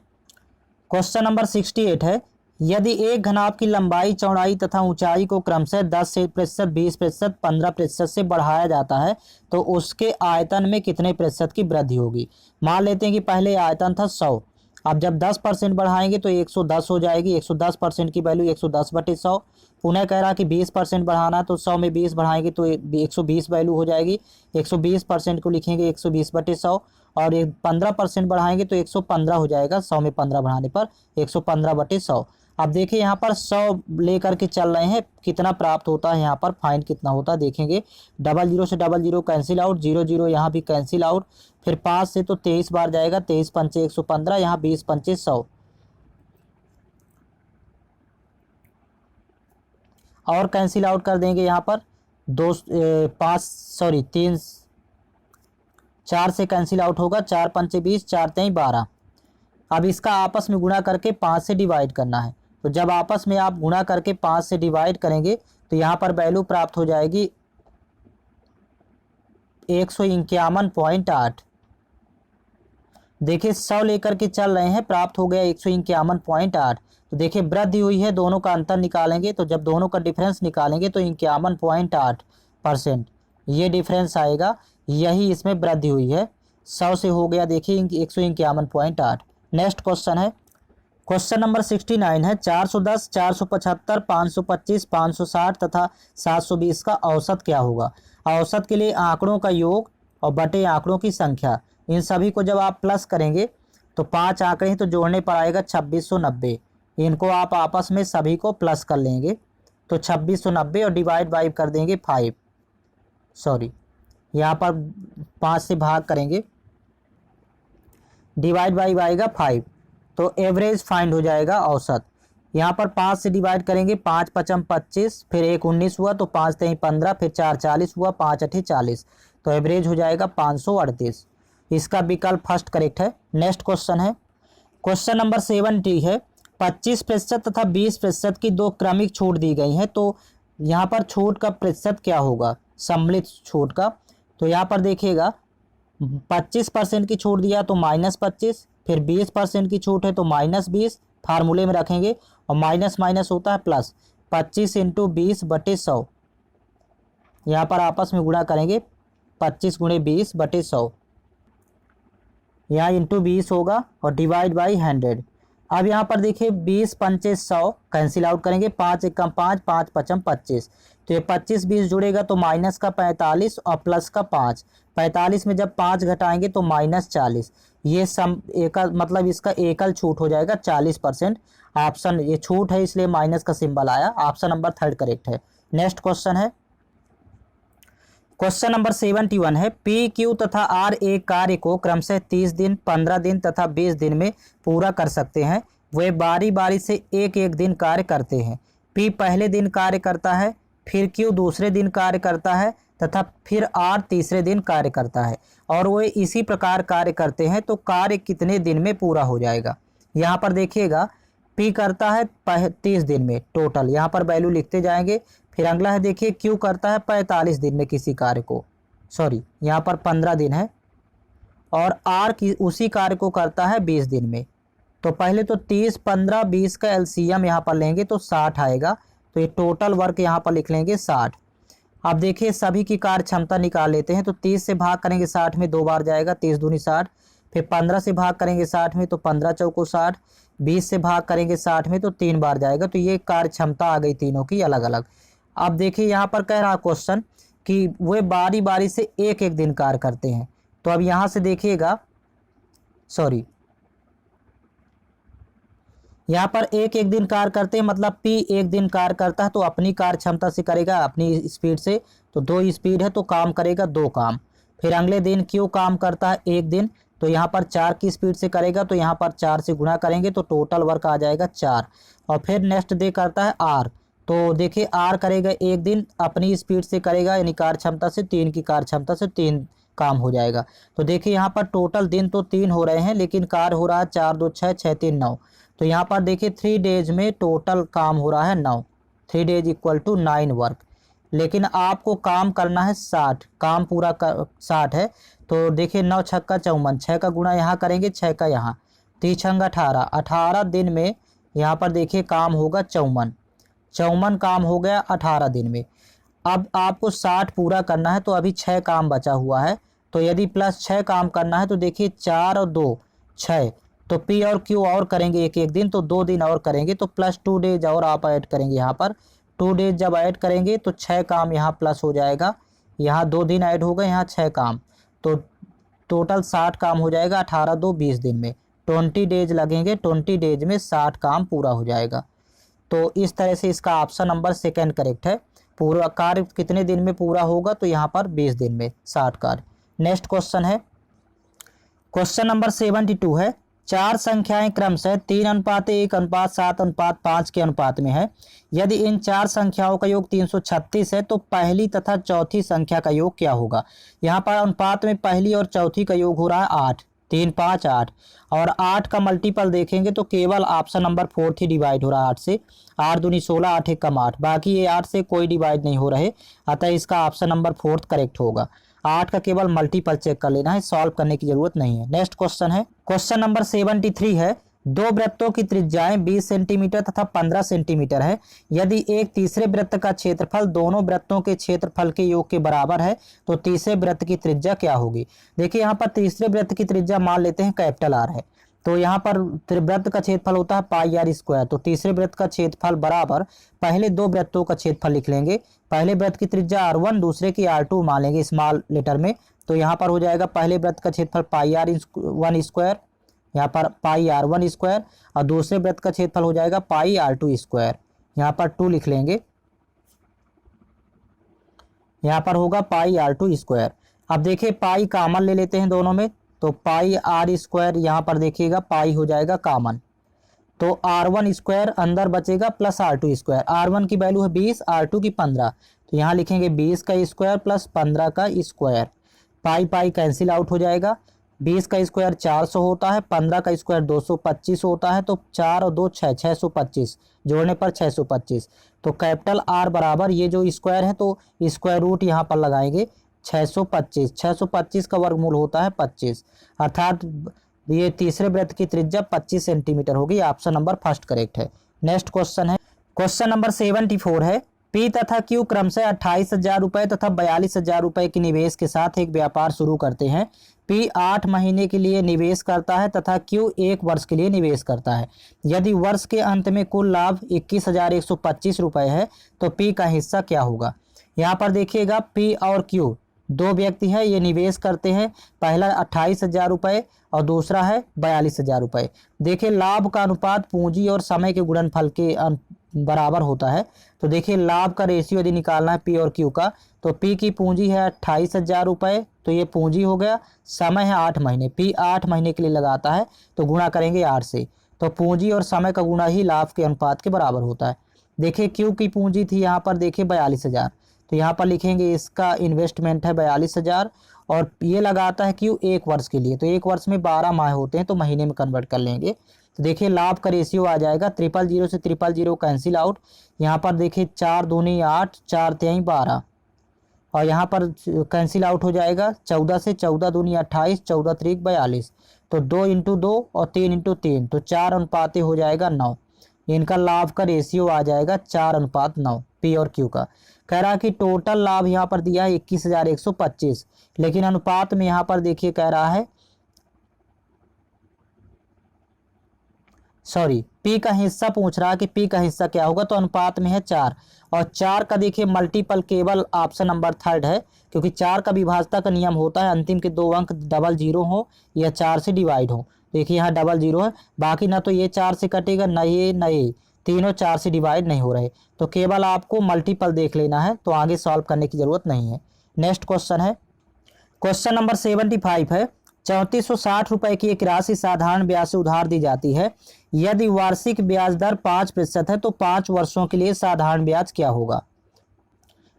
क्वेश्चन नंबर 68 है, यदि एक घनाभ की लंबाई, चौड़ाई तथा ऊंचाई को क्रमशः 10%, 20%, 15% से बढ़ाया जाता है तो उसके आयतन में कितने प्रतिशत की वृद्धि होगी। मान लेते हैं कि पहले आयतन था 100, अब जब 10% बढ़ाएंगे तो 110 हो जाएगी। 110% की वैल्यू 110/100। पुनः कह रहा कि 20% बढ़ाना है तो 100 में 20 बढ़ाएंगे तो 120 वैल्यू हो जाएगी। 120% को लिखेंगे 120/100 और 15% बढ़ाएंगे तो 115 हो जाएगा। 100 में 15 बढ़ाने पर 115/100। अब देखिए यहाँ पर 100 लेकर के चल रहे हैं, कितना प्राप्त होता है यहाँ पर फाइंड कितना होता है देखेंगे। 00 से 00 कैंसिल आउट, 00 यहाँ भी कैंसिल आउट, फिर 5 से तो 23 बार जाएगा, 23 पंचे 115, यहाँ 20 पंचे 100 और कैंसिल आउट कर देंगे यहाँ पर 4 से कैंसिल आउट होगा, 4 पंचे 20, 4 तेईं 12। अब इसका आपस में गुणा करके 5 से डिवाइड करना है, तो जब आपस में आप गुणा करके 5 से डिवाइड करेंगे तो यहाँ पर वैल्यू प्राप्त हो जाएगी 151.8। देखिए 100 लेकर के चल रहे हैं, प्राप्त हो गया 151.8। तो देखिए वृद्धि हुई है, दोनों का अंतर निकालेंगे तो जब दोनों का डिफरेंस निकालेंगे तो 51.8% ये डिफरेंस आएगा, यही इसमें वृद्धि हुई है। 100 से हो गया देखिए 151.8। नेक्स्ट क्वेश्चन है, क्वेश्चन नंबर 69 है, 410, 475, 525, 560 तथा 720 का औसत क्या होगा। औसत के लिए आंकड़ों का योग और बटे आंकड़ों की संख्या, इन सभी को जब आप प्लस करेंगे तो 5 आंकड़े हैं तो जोड़ने पर आएगा 2690। इनको आप आपस में सभी को प्लस कर लेंगे तो 2690 और डिवाइड बाई कर देंगे 5, सॉरी यहाँ पर 5 से भाग करेंगे, डिवाइड बाई आएगा 5, तो एवरेज फाइंड हो जाएगा औसत। यहाँ पर 5 से डिवाइड करेंगे, 5 पचम 25, फिर 1 19 हुआ तो 5 तेईं 15, फिर 4 40 हुआ, 5 अठे 40, तो एवरेज हो जाएगा 538। इसका विकल्प फर्स्ट करेक्ट है। नेक्स्ट क्वेश्चन है, क्वेश्चन नंबर 70 है, 25% तथा 20% की दो क्रमिक छूट दी गई है, तो यहाँ पर छूट का प्रतिशत क्या होगा, सम्मिलित छूट का। तो यहाँ पर देखिएगा 25% की छूट दिया तो -25, फिर 20% की छूट है तो -20, फार्मूले में रखेंगे और माइनस माइनस होता है प्लस, 25 × 20/100। यहाँ पर आपस में गुणा करेंगे 25 × 20/100, यहाँ इंटू 20 होगा और डिवाइड बाई 100। अब यहाँ पर देखिए 20 पंचे 100 कैंसिल आउट करेंगे, 5 एकम 5, 5 पचम 25, तो ये 25 20 जुड़ेगा तो माइनस का 45 और प्लस का 5। 45 में जब 5 घटाएंगे तो -40, ये सम एकल मतलब इसका एकल छूट हो जाएगा 40%। ऑप्शन ये छूट है इसलिए माइनस का सिंबल आया, ऑप्शन नंबर 3 करेक्ट है। नेक्स्ट क्वेश्चन है, क्वेश्चन नंबर 71 है, पी क्यू तथा आर एक कार्य को क्रमशः 30 दिन, 15 दिन तथा 20 दिन में पूरा कर सकते हैं। वे बारी बारी से एक एक दिन कार्य करते हैं। पी पहले दिन कार्य करता है, फिर क्यू दूसरे दिन कार्य करता है तथा फिर आर तीसरे दिन कार्य करता है और वे इसी प्रकार कार्य करते हैं, तो कार्य कितने दिन में पूरा हो जाएगा। यहाँ पर देखिएगा पी करता है 30 दिन में टोटल, यहाँ पर वैल्यू लिखते जाएंगे। फिर अगला है देखिए क्यू करता है 45 दिन में किसी कार्य को, सॉरी यहाँ पर 15 दिन है, और आर की उसी कार्य को करता है 20 दिन में। तो पहले तो 30, 15, 20 का एलसीएम यहाँ पर लेंगे तो 60 आएगा, तो ये टोटल वर्क यहाँ पर लिख लेंगे 60। अब देखिए सभी की कार्य क्षमता निकाल लेते हैं, तो 30 से भाग करेंगे 60 में 2 बार जाएगा, 30 दूनी 60, फिर 15 से भाग करेंगे 60 में तो 15 चौको 60, 20 से भाग करेंगे 60 में तो 3 बार जाएगा, तो ये कार्य क्षमता आ गई तीनों की अलग अलग। अब देखिए यहाँ पर कह रहा क्वेश्चन कि वे बारी बारी से एक एक दिन कार्य करते हैं, तो अब यहाँ से देखिएगा, सॉरी यहाँ पर एक एक दिन कार्य करते हैं, मतलब पी एक दिन कार्य करता है तो अपनी कार्य क्षमता से करेगा, अपनी स्पीड से, तो 2 स्पीड है तो काम करेगा 2 काम। फिर अगले दिन क्यू काम करता है 1 दिन, तो यहाँ पर 4 की स्पीड से करेगा, तो यहाँ पर 4 से गुणा करेंगे तो टोटल वर्क आ जाएगा 4। और फिर नेक्स्ट डे करता है आर, तो देखिए आर करेगा 1 दिन अपनी स्पीड से करेगा, यानी कार्य क्षमता से 3 की कार्य क्षमता से 3 काम हो जाएगा। तो देखिए यहाँ पर टोटल दिन तो 3 हो रहे हैं लेकिन कार्य हो रहा है 4 2 6 6 3 9, तो यहाँ पर देखिए 3 डेज में टोटल काम हो रहा है 9, 3 डेज इक्वल टू 9 वर्क। लेकिन आपको काम करना है 60, काम पूरा 60 है। तो देखिए 9 छक्का 54, 6 का गुणा यहाँ करेंगे, 6 का यहाँ, 3 छंग 18, 18 दिन में यहाँ पर देखिए काम होगा 54, 54 काम हो गया 18 दिन में। अब आपको 60 पूरा करना है, तो अभी 6 काम बचा हुआ है। तो यदि प्लस 6 काम करना है तो देखिए 4 और 2 6, तो पी और क्यू और करेंगे एक एक दिन, तो 2 दिन और करेंगे, तो प्लस 2 डेज और आप ऐड करेंगे यहाँ पर। 2 डेज जब ऐड करेंगे तो 6 काम यहाँ प्लस हो जाएगा, यहाँ 2 दिन ऐड हो गए, यहाँ 6 काम, तो टोटल 60 काम हो जाएगा 18 2 20 दिन में। 20 डेज लगेंगे, 20 डेज में 60 काम पूरा हो जाएगा। तो इस तरह से इसका ऑप्शन नंबर सेकंड करेक्ट है। पूरा कार्य कितने दिन में पूरा होगा, तो यहाँ पर 20 दिन में 60 कार्य। नेक्स्ट क्वेश्चन है, क्वेश्चन नंबर 72 है, 4 संख्याएं क्रमशः 3:1:7:5 के अनुपात में है। यदि इन 4 संख्याओं का योग 336 है तो पहली तथा चौथी संख्या का योग क्या होगा। यहाँ पर अनुपात में पहली और चौथी का योग हो रहा है 8, 3 5 8, और 8 का मल्टीपल देखेंगे तो केवल ऑप्शन नंबर 4 ही डिवाइड हो रहा है 8 से। 8 दूनी 16, 8 एक कम 8, बाकी ये 8 से कोई डिवाइड नहीं हो रहे, अतः इसका ऑप्शन नंबर 4 करेक्ट होगा। 8 का केवल मल्टीपल चेक कर लेना है, सॉल्व करने की जरूरत नहीं है। नेक्स्ट क्वेश्चन है, क्वेश्चन नंबर 73 है, 2 वृत्तों की त्रिज्याएं 20 सेंटीमीटर तथा 15 सेंटीमीटर है। यदि एक तीसरे वृत्त का क्षेत्रफल दोनों वृत्तों के क्षेत्रफल के योग के बराबर है तो तीसरे वृत्त की त्रिज्या क्या होगी। देखिए यहाँ पर तीसरे वृत्त की त्रिज्या मान लेते हैं कैपिटल आर है, तो यहाँ पर वृत्त का क्षेत्रफल होता है पाई आर स्क्वायर। तो तीसरे वृत्त का क्षेत्रफल बराबर पहले 2 वृत्तों का क्षेत्रफल लिख लेंगे, पहले वृत्त की त्रिज्या r1 दूसरे की r2 मान लेंगे स्मॉल लेटर में। तो यहाँ पर हो जाएगा पहले वृत्त का क्षेत्रफल पाई आर 1 स्क्वायर, यहाँ पर पाई r1 स्क्वायर, और दूसरे वृत्त का क्षेत्रफल हो जाएगा पाई r2 स्क्वायर, यहाँ पर 2 लिख लेंगे, यहाँ पर होगा पाई r2 स्क्वायर। अब देखिए पाई कॉमन ले लेते हैं दोनों में, तो पाई आर स्क्वायर यहाँ पर देखिएगा पाई हो जाएगा कॉमन, तो r1 स्क्वायर अंदर बचेगा प्लस r2 स्क्वायर। r1 की वैल्यू है 20, r2 की 15, तो यहाँ लिखेंगे 20 का स्क्वायर प्लस 15 का स्क्वायर। पाई पाई कैंसिल आउट हो जाएगा, 20 का स्क्वायर 400 होता है, 15 का स्क्वायर 225 होता है, तो 4 और 2 6, 625 जोड़ने पर 625। तो कैपिटल आर बराबर ये जो स्क्वायर है तो स्क्वायर रूट यहाँ पर लगाएंगे 625, 625 का वर्गमूल होता है 25, अर्थात ये तीसरे वृत्त की त्रिज्या 25 सेंटीमीटर होगी। ऑप्शन नंबर फर्स्ट करेक्ट है। नेक्स्ट क्वेश्चन है, क्वेश्चन नंबर 74 है, पी तथा क्यू क्रमशः 28,000 रुपए तथा 42,000 रुपए के निवेश के साथ एक व्यापार शुरू करते हैं। पी 8 महीने के लिए निवेश करता है तथा क्यू 1 वर्ष के लिए निवेश करता है। यदि वर्ष के अंत में कुल लाभ 21,125 रुपए है तो पी का हिस्सा क्या होगा। यहाँ पर देखिएगा पी और क्यू 2 व्यक्ति हैं, ये निवेश करते हैं, पहला 28,000 रुपये और दूसरा है 42,000 रुपये। देखिए लाभ का अनुपात पूंजी और समय के गुणनफल के बराबर होता है। तो देखिए लाभ का रेशियो यदि निकालना है पी और क्यू का, तो पी की पूंजी है 28,000 रुपये, तो ये पूंजी हो गया, समय है 8 महीने, पी 8 महीने के लिए लगाता है, तो गुणा करेंगे 8 से, तो पूंजी और समय का गुणा ही लाभ के अनुपात के बराबर होता है। देखिए क्यू की पूंजी थी यहाँ पर देखिए 42,000, तो यहाँ पर लिखेंगे इसका इन्वेस्टमेंट है 42,000, और ये लगाता है क्यू 1 वर्ष के लिए, तो 1 वर्ष में 12 माह होते हैं, तो महीने में कन्वर्ट कर लेंगे। तो देखिए लाभ का रेशियो आ जाएगा 000 से 000 कैंसिल आउट, यहाँ पर देखिए 4 दूनी 8, 4 तिहाई 12, और यहाँ पर कैंसिल आउट हो जाएगा 14 से 14 दूनी 28, 14 त्रिक 42, तो 2 × 2 और 3 × 3, तो 4 अनुपात हो जाएगा 9। इनका लाभ का रेशियो आ जाएगा 4:9 पी और क्यू का। कह रहा है कि टोटल लाभ यहाँ पर दिया है 21,125, लेकिन अनुपात में यहाँ पर देखिए कह रहा है पी का हिस्सा पूछ रहा है कि पी का हिस्सा क्या होगा, तो अनुपात में है 4, और 4 का देखिए मल्टीपल केवल ऑप्शन नंबर थर्ड है, क्योंकि 4 का विभाजता का नियम होता है अंतिम के 2 अंक 00 हो या 4 से डिवाइड हो। देखिए यहाँ 00 है, बाकी ना तो ये 4 से कटेगा, न ये तीनों 4 से डिवाइड नहीं हो रहे, तो केवल आपको मल्टीपल देख लेना है, तो आगे सॉल्व करने की जरूरत नहीं है। नेक्स्ट क्वेश्चन है, क्वेश्चन नंबर 75 है, 3460 रुपए की एक राशि साधारण ब्याज से उधार दी जाती है। यदि वार्षिक ब्याज दर 5% है तो 5 वर्षों के लिए साधारण ब्याज क्या होगा।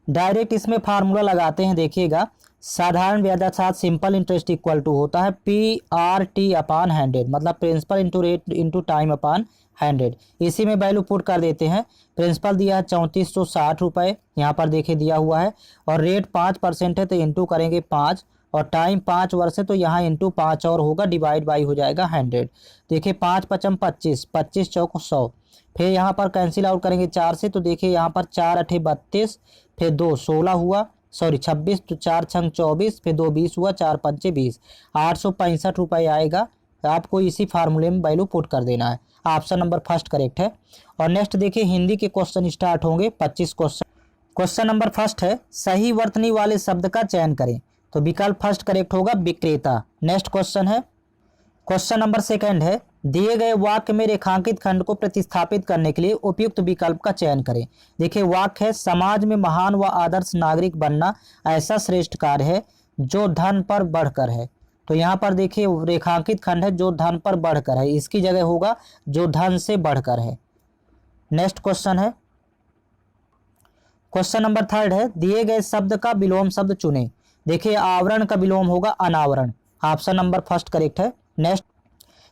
डायरेक्ट इसमें फार्मूला लगाते हैं, देखिएगा साधारण ब्याज अर्थात सिंपल इंटरेस्ट इक्वल टू होता है PRT अपॉन 100, मतलब principal into rate into time upon 100। इसी में वैल्यू पुट कर देते हैं। प्रिंसिपल दिया है 3460 रुपये, यहाँ पर देखिए दिया हुआ है, और रेट 5% है तो इंटू करेंगे 5, और टाइम 5 वर्ष है तो यहाँ इंटू 5 और होगा, डिवाइड बाई हो जाएगा 100। देखिए 5 पचम 25, 25 चौक 100, फिर यहाँ पर कैंसिल आउट करेंगे 4 से, तो देखिए यहाँ पर 4 अठे 32, फिर 2 16 हुआ, सॉरी 26, तो 4 छंग 24, फिर 2 20 हुआ, 4 पंचे 20, 865 रुपये आएगा। आपको इसी फार्मूले में वैल्यू पुट कर देना है। ऑप्शन नंबर फर्स्ट करेक्ट है। और नेक्स्ट देखिए हिंदी के क्वेश्चन स्टार्ट होंगे 25 क्वेश्चन। क्वेश्चन नंबर फर्स्ट है सही वर्तनी वाले शब्द का चयन करें, तो विकल्प फर्स्ट करेक्ट होगा विक्रेता। नेक्स्ट क्वेश्चन है, क्वेश्चन नंबर सेकंड है दिए गए वाक्य में रेखांकित खंड को प्रतिस्थापित करने के लिए उपयुक्त विकल्प का चयन करें। देखिए वाक्य है समाज में महान व आदर्श नागरिक बनना ऐसा श्रेष्ठ कार्य है जो धन पर बढ़कर है। तो यहाँ पर देखिए रेखांकित खंड है जो धन पर बढ़कर है, इसकी जगह होगा जो धन से बढ़कर है। नेक्स्ट क्वेश्चन है, क्वेश्चन नंबर थर्ड है दिए गए शब्द का विलोम शब्द चुने। देखिए आवरण का विलोम होगा अनावरण। ऑप्शन नंबर फर्स्ट करेक्ट है। नेक्स्ट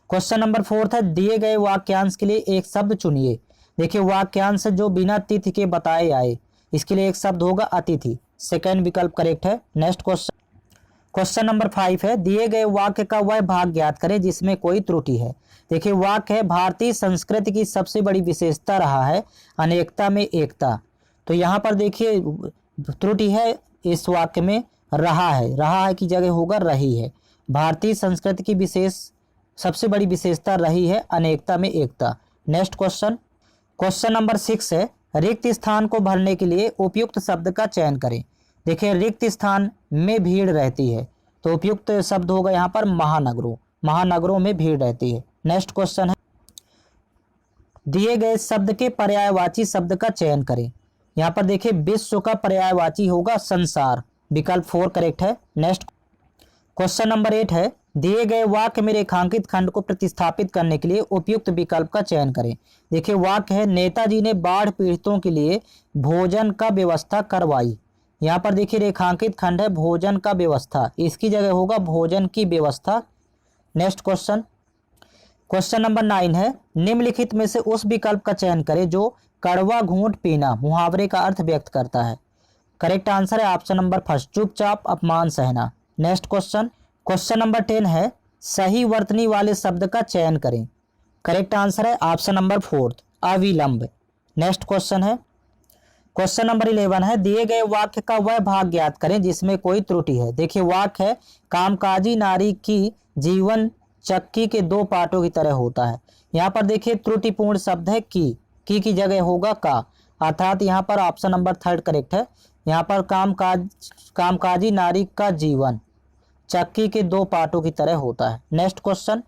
क्वेश्चन नंबर फोर्थ है दिए गए वाक्यांश के लिए एक शब्द चुनिए। देखिए वाक्यांश जो बिना तिथि के बताए आए, इसके लिए एक शब्द होगा अतिथि। सेकंड विकल्प करेक्ट है। नेक्स्ट क्वेश्चन, क्वेश्चन नंबर 5 है दिए गए वाक्य का वह भाग ज्ञात करें जिसमें कोई त्रुटि है। देखिए वाक्य है भारतीय संस्कृति की सबसे बड़ी विशेषता रहा है अनेकता में एकता। तो यहाँ पर देखिए त्रुटि है इस वाक्य में रहा है की जगह होगा रही है। भारतीय संस्कृति की सबसे बड़ी विशेषता रही है अनेकता में एकता। नेक्स्ट क्वेश्चन, क्वेश्चन नंबर 6 है रिक्त स्थान को भरने के लिए उपयुक्त शब्द का चयन करें। देखिए रिक्त स्थान में भीड़ रहती है, तो उपयुक्त शब्द होगा यहाँ पर महानगरों में भीड़ रहती है। नेक्स्ट क्वेश्चन है दिए गए शब्द के पर्यायवाची शब्द का चयन करें। यहाँ पर देखिए विश्व का पर्यायवाची होगा संसार। विकल्प 4 करेक्ट है। नेक्स्ट क्वेश्चन नंबर 8 है दिए गए वाक्य में रेखांकित खंड को प्रतिस्थापित करने के लिए उपयुक्त विकल्प का चयन करें। देखिए वाक्य है नेताजी ने बाढ़ पीड़ितों के लिए भोजन का व्यवस्था करवाई। यहाँ पर देखिए रेखांकित खंड है भोजन का व्यवस्था, इसकी जगह होगा भोजन की व्यवस्था। नेक्स्ट क्वेश्चन, क्वेश्चन नंबर 9 है निम्नलिखित में से उस विकल्प का चयन करें जो कड़वा घूंट पीना मुहावरे का अर्थ व्यक्त करता है। करेक्ट आंसर है ऑप्शन नंबर फर्स्ट चुपचाप अपमान सहना। नेक्स्ट क्वेश्चन, क्वेश्चन नंबर 10 है सही वर्तनी वाले शब्द का चयन करें। करेक्ट आंसर है ऑप्शन नंबर 4 अविलंब। नेक्स्ट क्वेश्चन है, क्वेश्चन नंबर 11 है दिए गए वाक्य का वह भाग ज्ञात करें जिसमें कोई त्रुटि है। देखिए वाक्य है कामकाजी नारी की जीवन चक्की के 2 पार्टों की तरह होता है। यहाँ पर देखिए त्रुटिपूर्ण शब्द है की जगह होगा का, अर्थात यहाँ पर ऑप्शन नंबर 3 करेक्ट है। यहाँ पर कामकाजी नारी का जीवन चक्की के 2 पार्टों की तरह होता है। नेक्स्ट क्वेश्चन,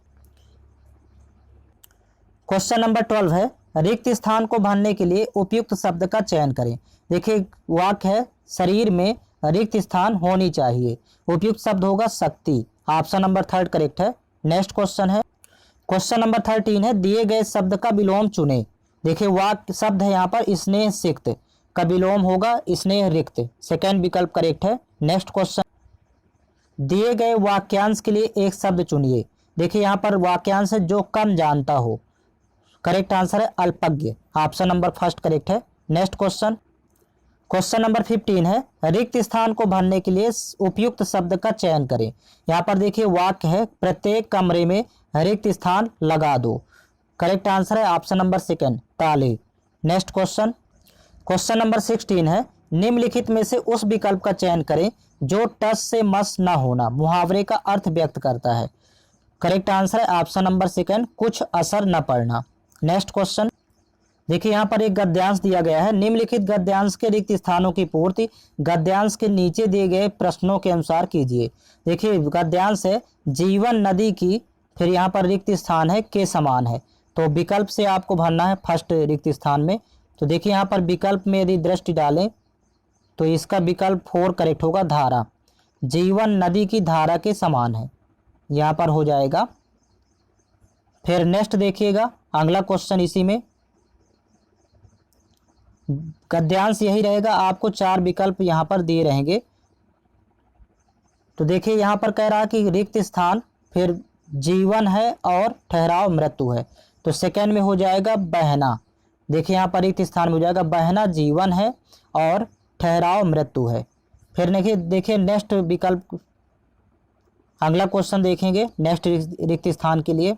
क्वेश्चन नंबर 12 है रिक्त स्थान को भरने के लिए उपयुक्त शब्द का चयन करें। देखिए वाक्य है शरीर में रिक्त स्थान होनी चाहिए, उपयुक्त शब्द होगा शक्ति। ऑप्शन नंबर 3 करेक्ट है। नेक्स्ट क्वेश्चन है, क्वेश्चन नंबर 13 है दिए गए शब्द का विलोम चुने। देखिए वाक्य शब्द है यहाँ पर स्नेह सिक्त का विलोम होगा स्नेह रिक्त। सेकेंड विकल्प करेक्ट है। नेक्स्ट क्वेश्चन, दिए गए वाक्यांश के लिए एक शब्द चुनिए। देखिए यहाँ पर वाक्यांश है जो कम जानता हो। करेक्ट आंसर है अल्पज्ञ। ऑप्शन नंबर फर्स्ट करेक्ट है। नेक्स्ट क्वेश्चन, क्वेश्चन नंबर 15 है रिक्त स्थान को भरने के लिए उपयुक्त शब्द का चयन करें। यहाँ पर देखिए वाक्य है प्रत्येक कमरे में रिक्त स्थान लगा दो। करेक्ट आंसर है ऑप्शन नंबर 2 ताले। नेक्स्ट क्वेश्चन, क्वेश्चन नंबर 16 है निम्नलिखित में से उस विकल्प का चयन करें जो टस से मस न होना मुहावरे का अर्थ व्यक्त करता है। करेक्ट आंसर है ऑप्शन नंबर 2 कुछ असर न पड़ना। नेक्स्ट क्वेश्चन, देखिए यहाँ पर एक गद्यांश दिया गया है निम्नलिखित गद्यांश के रिक्त स्थानों की पूर्ति गद्यांश के नीचे दिए गए प्रश्नों के अनुसार कीजिए। देखिए गद्यांश है जीवन नदी की, फिर यहाँ पर रिक्त स्थान है के समान है, तो विकल्प से आपको भरना है फर्स्ट रिक्त स्थान में। तो देखिए यहाँ पर विकल्प में यदि दृष्टि डालें तो इसका विकल्प 4 करेक्ट होगा धारा। जीवन नदी की धारा के समान है, यहाँ पर हो जाएगा। फिर नेक्स्ट देखिएगा अगला क्वेश्चन, इसी में गद्यांश यही रहेगा, आपको 4 विकल्प यहाँ पर दिए रहेंगे। तो देखिए यहाँ पर कह रहा है कि रिक्त स्थान, फिर जीवन है और ठहराव मृत्यु है। तो सेकंड में हो जाएगा बहना। देखिए यहाँ पर रिक्त स्थान में हो जाएगा बहना जीवन है और ठहराव मृत्यु है। फिर देखिए नेक्स्ट विकल्प, अगला क्वेश्चन देखेंगे नेक्स्ट रिक्त स्थान के लिए।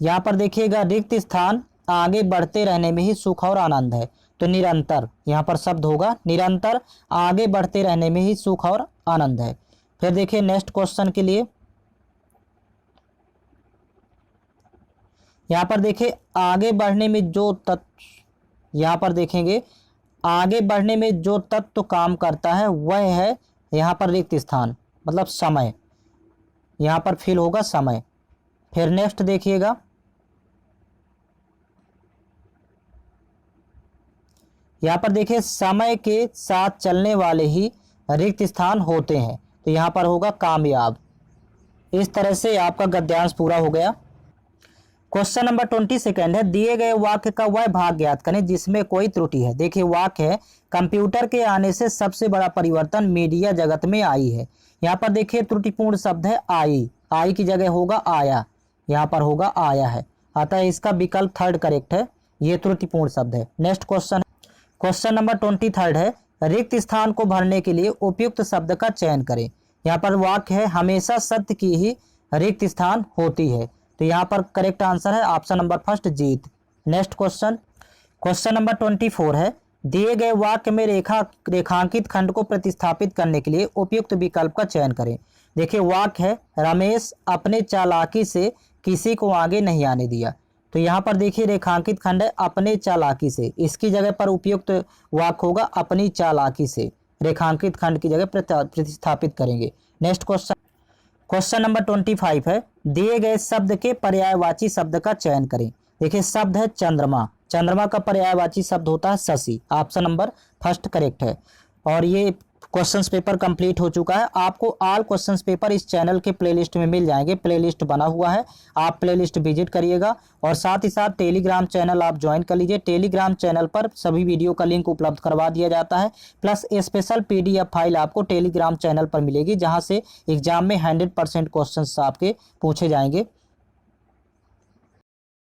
यहाँ पर देखिएगा रिक्त स्थान आगे बढ़ते रहने में ही सुख और आनंद है। तो निरंतर यहाँ पर शब्द होगा निरंतर आगे बढ़ते रहने में ही सुख और आनंद है। फिर देखिए नेक्स्ट क्वेश्चन के लिए, यहाँ पर देखिए आगे बढ़ने में जो तत्व, यहाँ पर देखेंगे आगे बढ़ने में जो तत्व काम करता है वह है यहाँ पर रिक्त स्थान, मतलब समय, यहाँ पर फिल होगा समय। फिर नेक्स्ट देखिएगा, यहाँ पर देखिए समय के साथ चलने वाले ही रिक्त स्थान होते हैं। तो यहाँ पर होगा कामयाब। इस तरह से आपका गद्यांश पूरा हो गया। क्वेश्चन नंबर 22 है, दिए गए वाक्य का वह भाग ज्ञात करें जिसमें कोई त्रुटि है। देखिए वाक्य है, कंप्यूटर के आने से सबसे बड़ा परिवर्तन मीडिया जगत में आई है। यहाँ पर देखिए त्रुटिपूर्ण शब्द है आई की जगह होगा आया, यहाँ पर होगा आया है, अतः इसका विकल्प थर्ड करेक्ट है, ये त्रुटिपूर्ण शब्द है। नेक्स्ट क्वेश्चन नंबर 23 है, रिक्त स्थान को भरने के लिए उपयुक्त शब्द का चयन करें। यहाँ पर वाक्य है, हमेशा सत्य की ही रिक्त स्थान होती है। तो यहाँ पर करेक्ट आंसर है ऑप्शन नंबर फर्स्ट जीत। नेक्स्ट क्वेश्चन नंबर 24 है, दिए गए वाक्य में रेखांकित खंड को प्रतिस्थापित करने के लिए उपयुक्त विकल्प का चयन करें। देखिए वाक्य है, रमेश अपने चालाकी से किसी को आगे नहीं आने दिया। तो यहाँ पर देखिए रेखांकित खंड है अपने चालाकी से, इसकी जगह पर उपयुक्त वाक्य होगा अपनी चालाकी से, रेखांकित खंड की जगह प्रतिस्थापित करेंगे। नेक्स्ट क्वेश्चन नंबर 25 है, दिए गए शब्द के पर्यायवाची शब्द का चयन करें। देखिए शब्द है चंद्रमा, चंद्रमा का पर्यायवाची शब्द होता है Shashi, option number first correct है। और ये क्वेश्चंस पेपर कंप्लीट हो चुका है। आपको ऑल क्वेश्चंस पेपर इस चैनल के प्लेलिस्ट में मिल जाएंगे, प्लेलिस्ट बना हुआ है, आप प्लेलिस्ट विजिट करिएगा। और साथ ही साथ टेलीग्राम चैनल आप ज्वाइन कर लीजिए, टेलीग्राम चैनल पर सभी वीडियो का लिंक उपलब्ध करवा दिया जाता है, प्लस स्पेशल PDF फाइल आपको टेलीग्राम चैनल पर मिलेगी, जहाँ से एग्जाम में 100% क्वेश्चन आपके पूछे जाएंगे।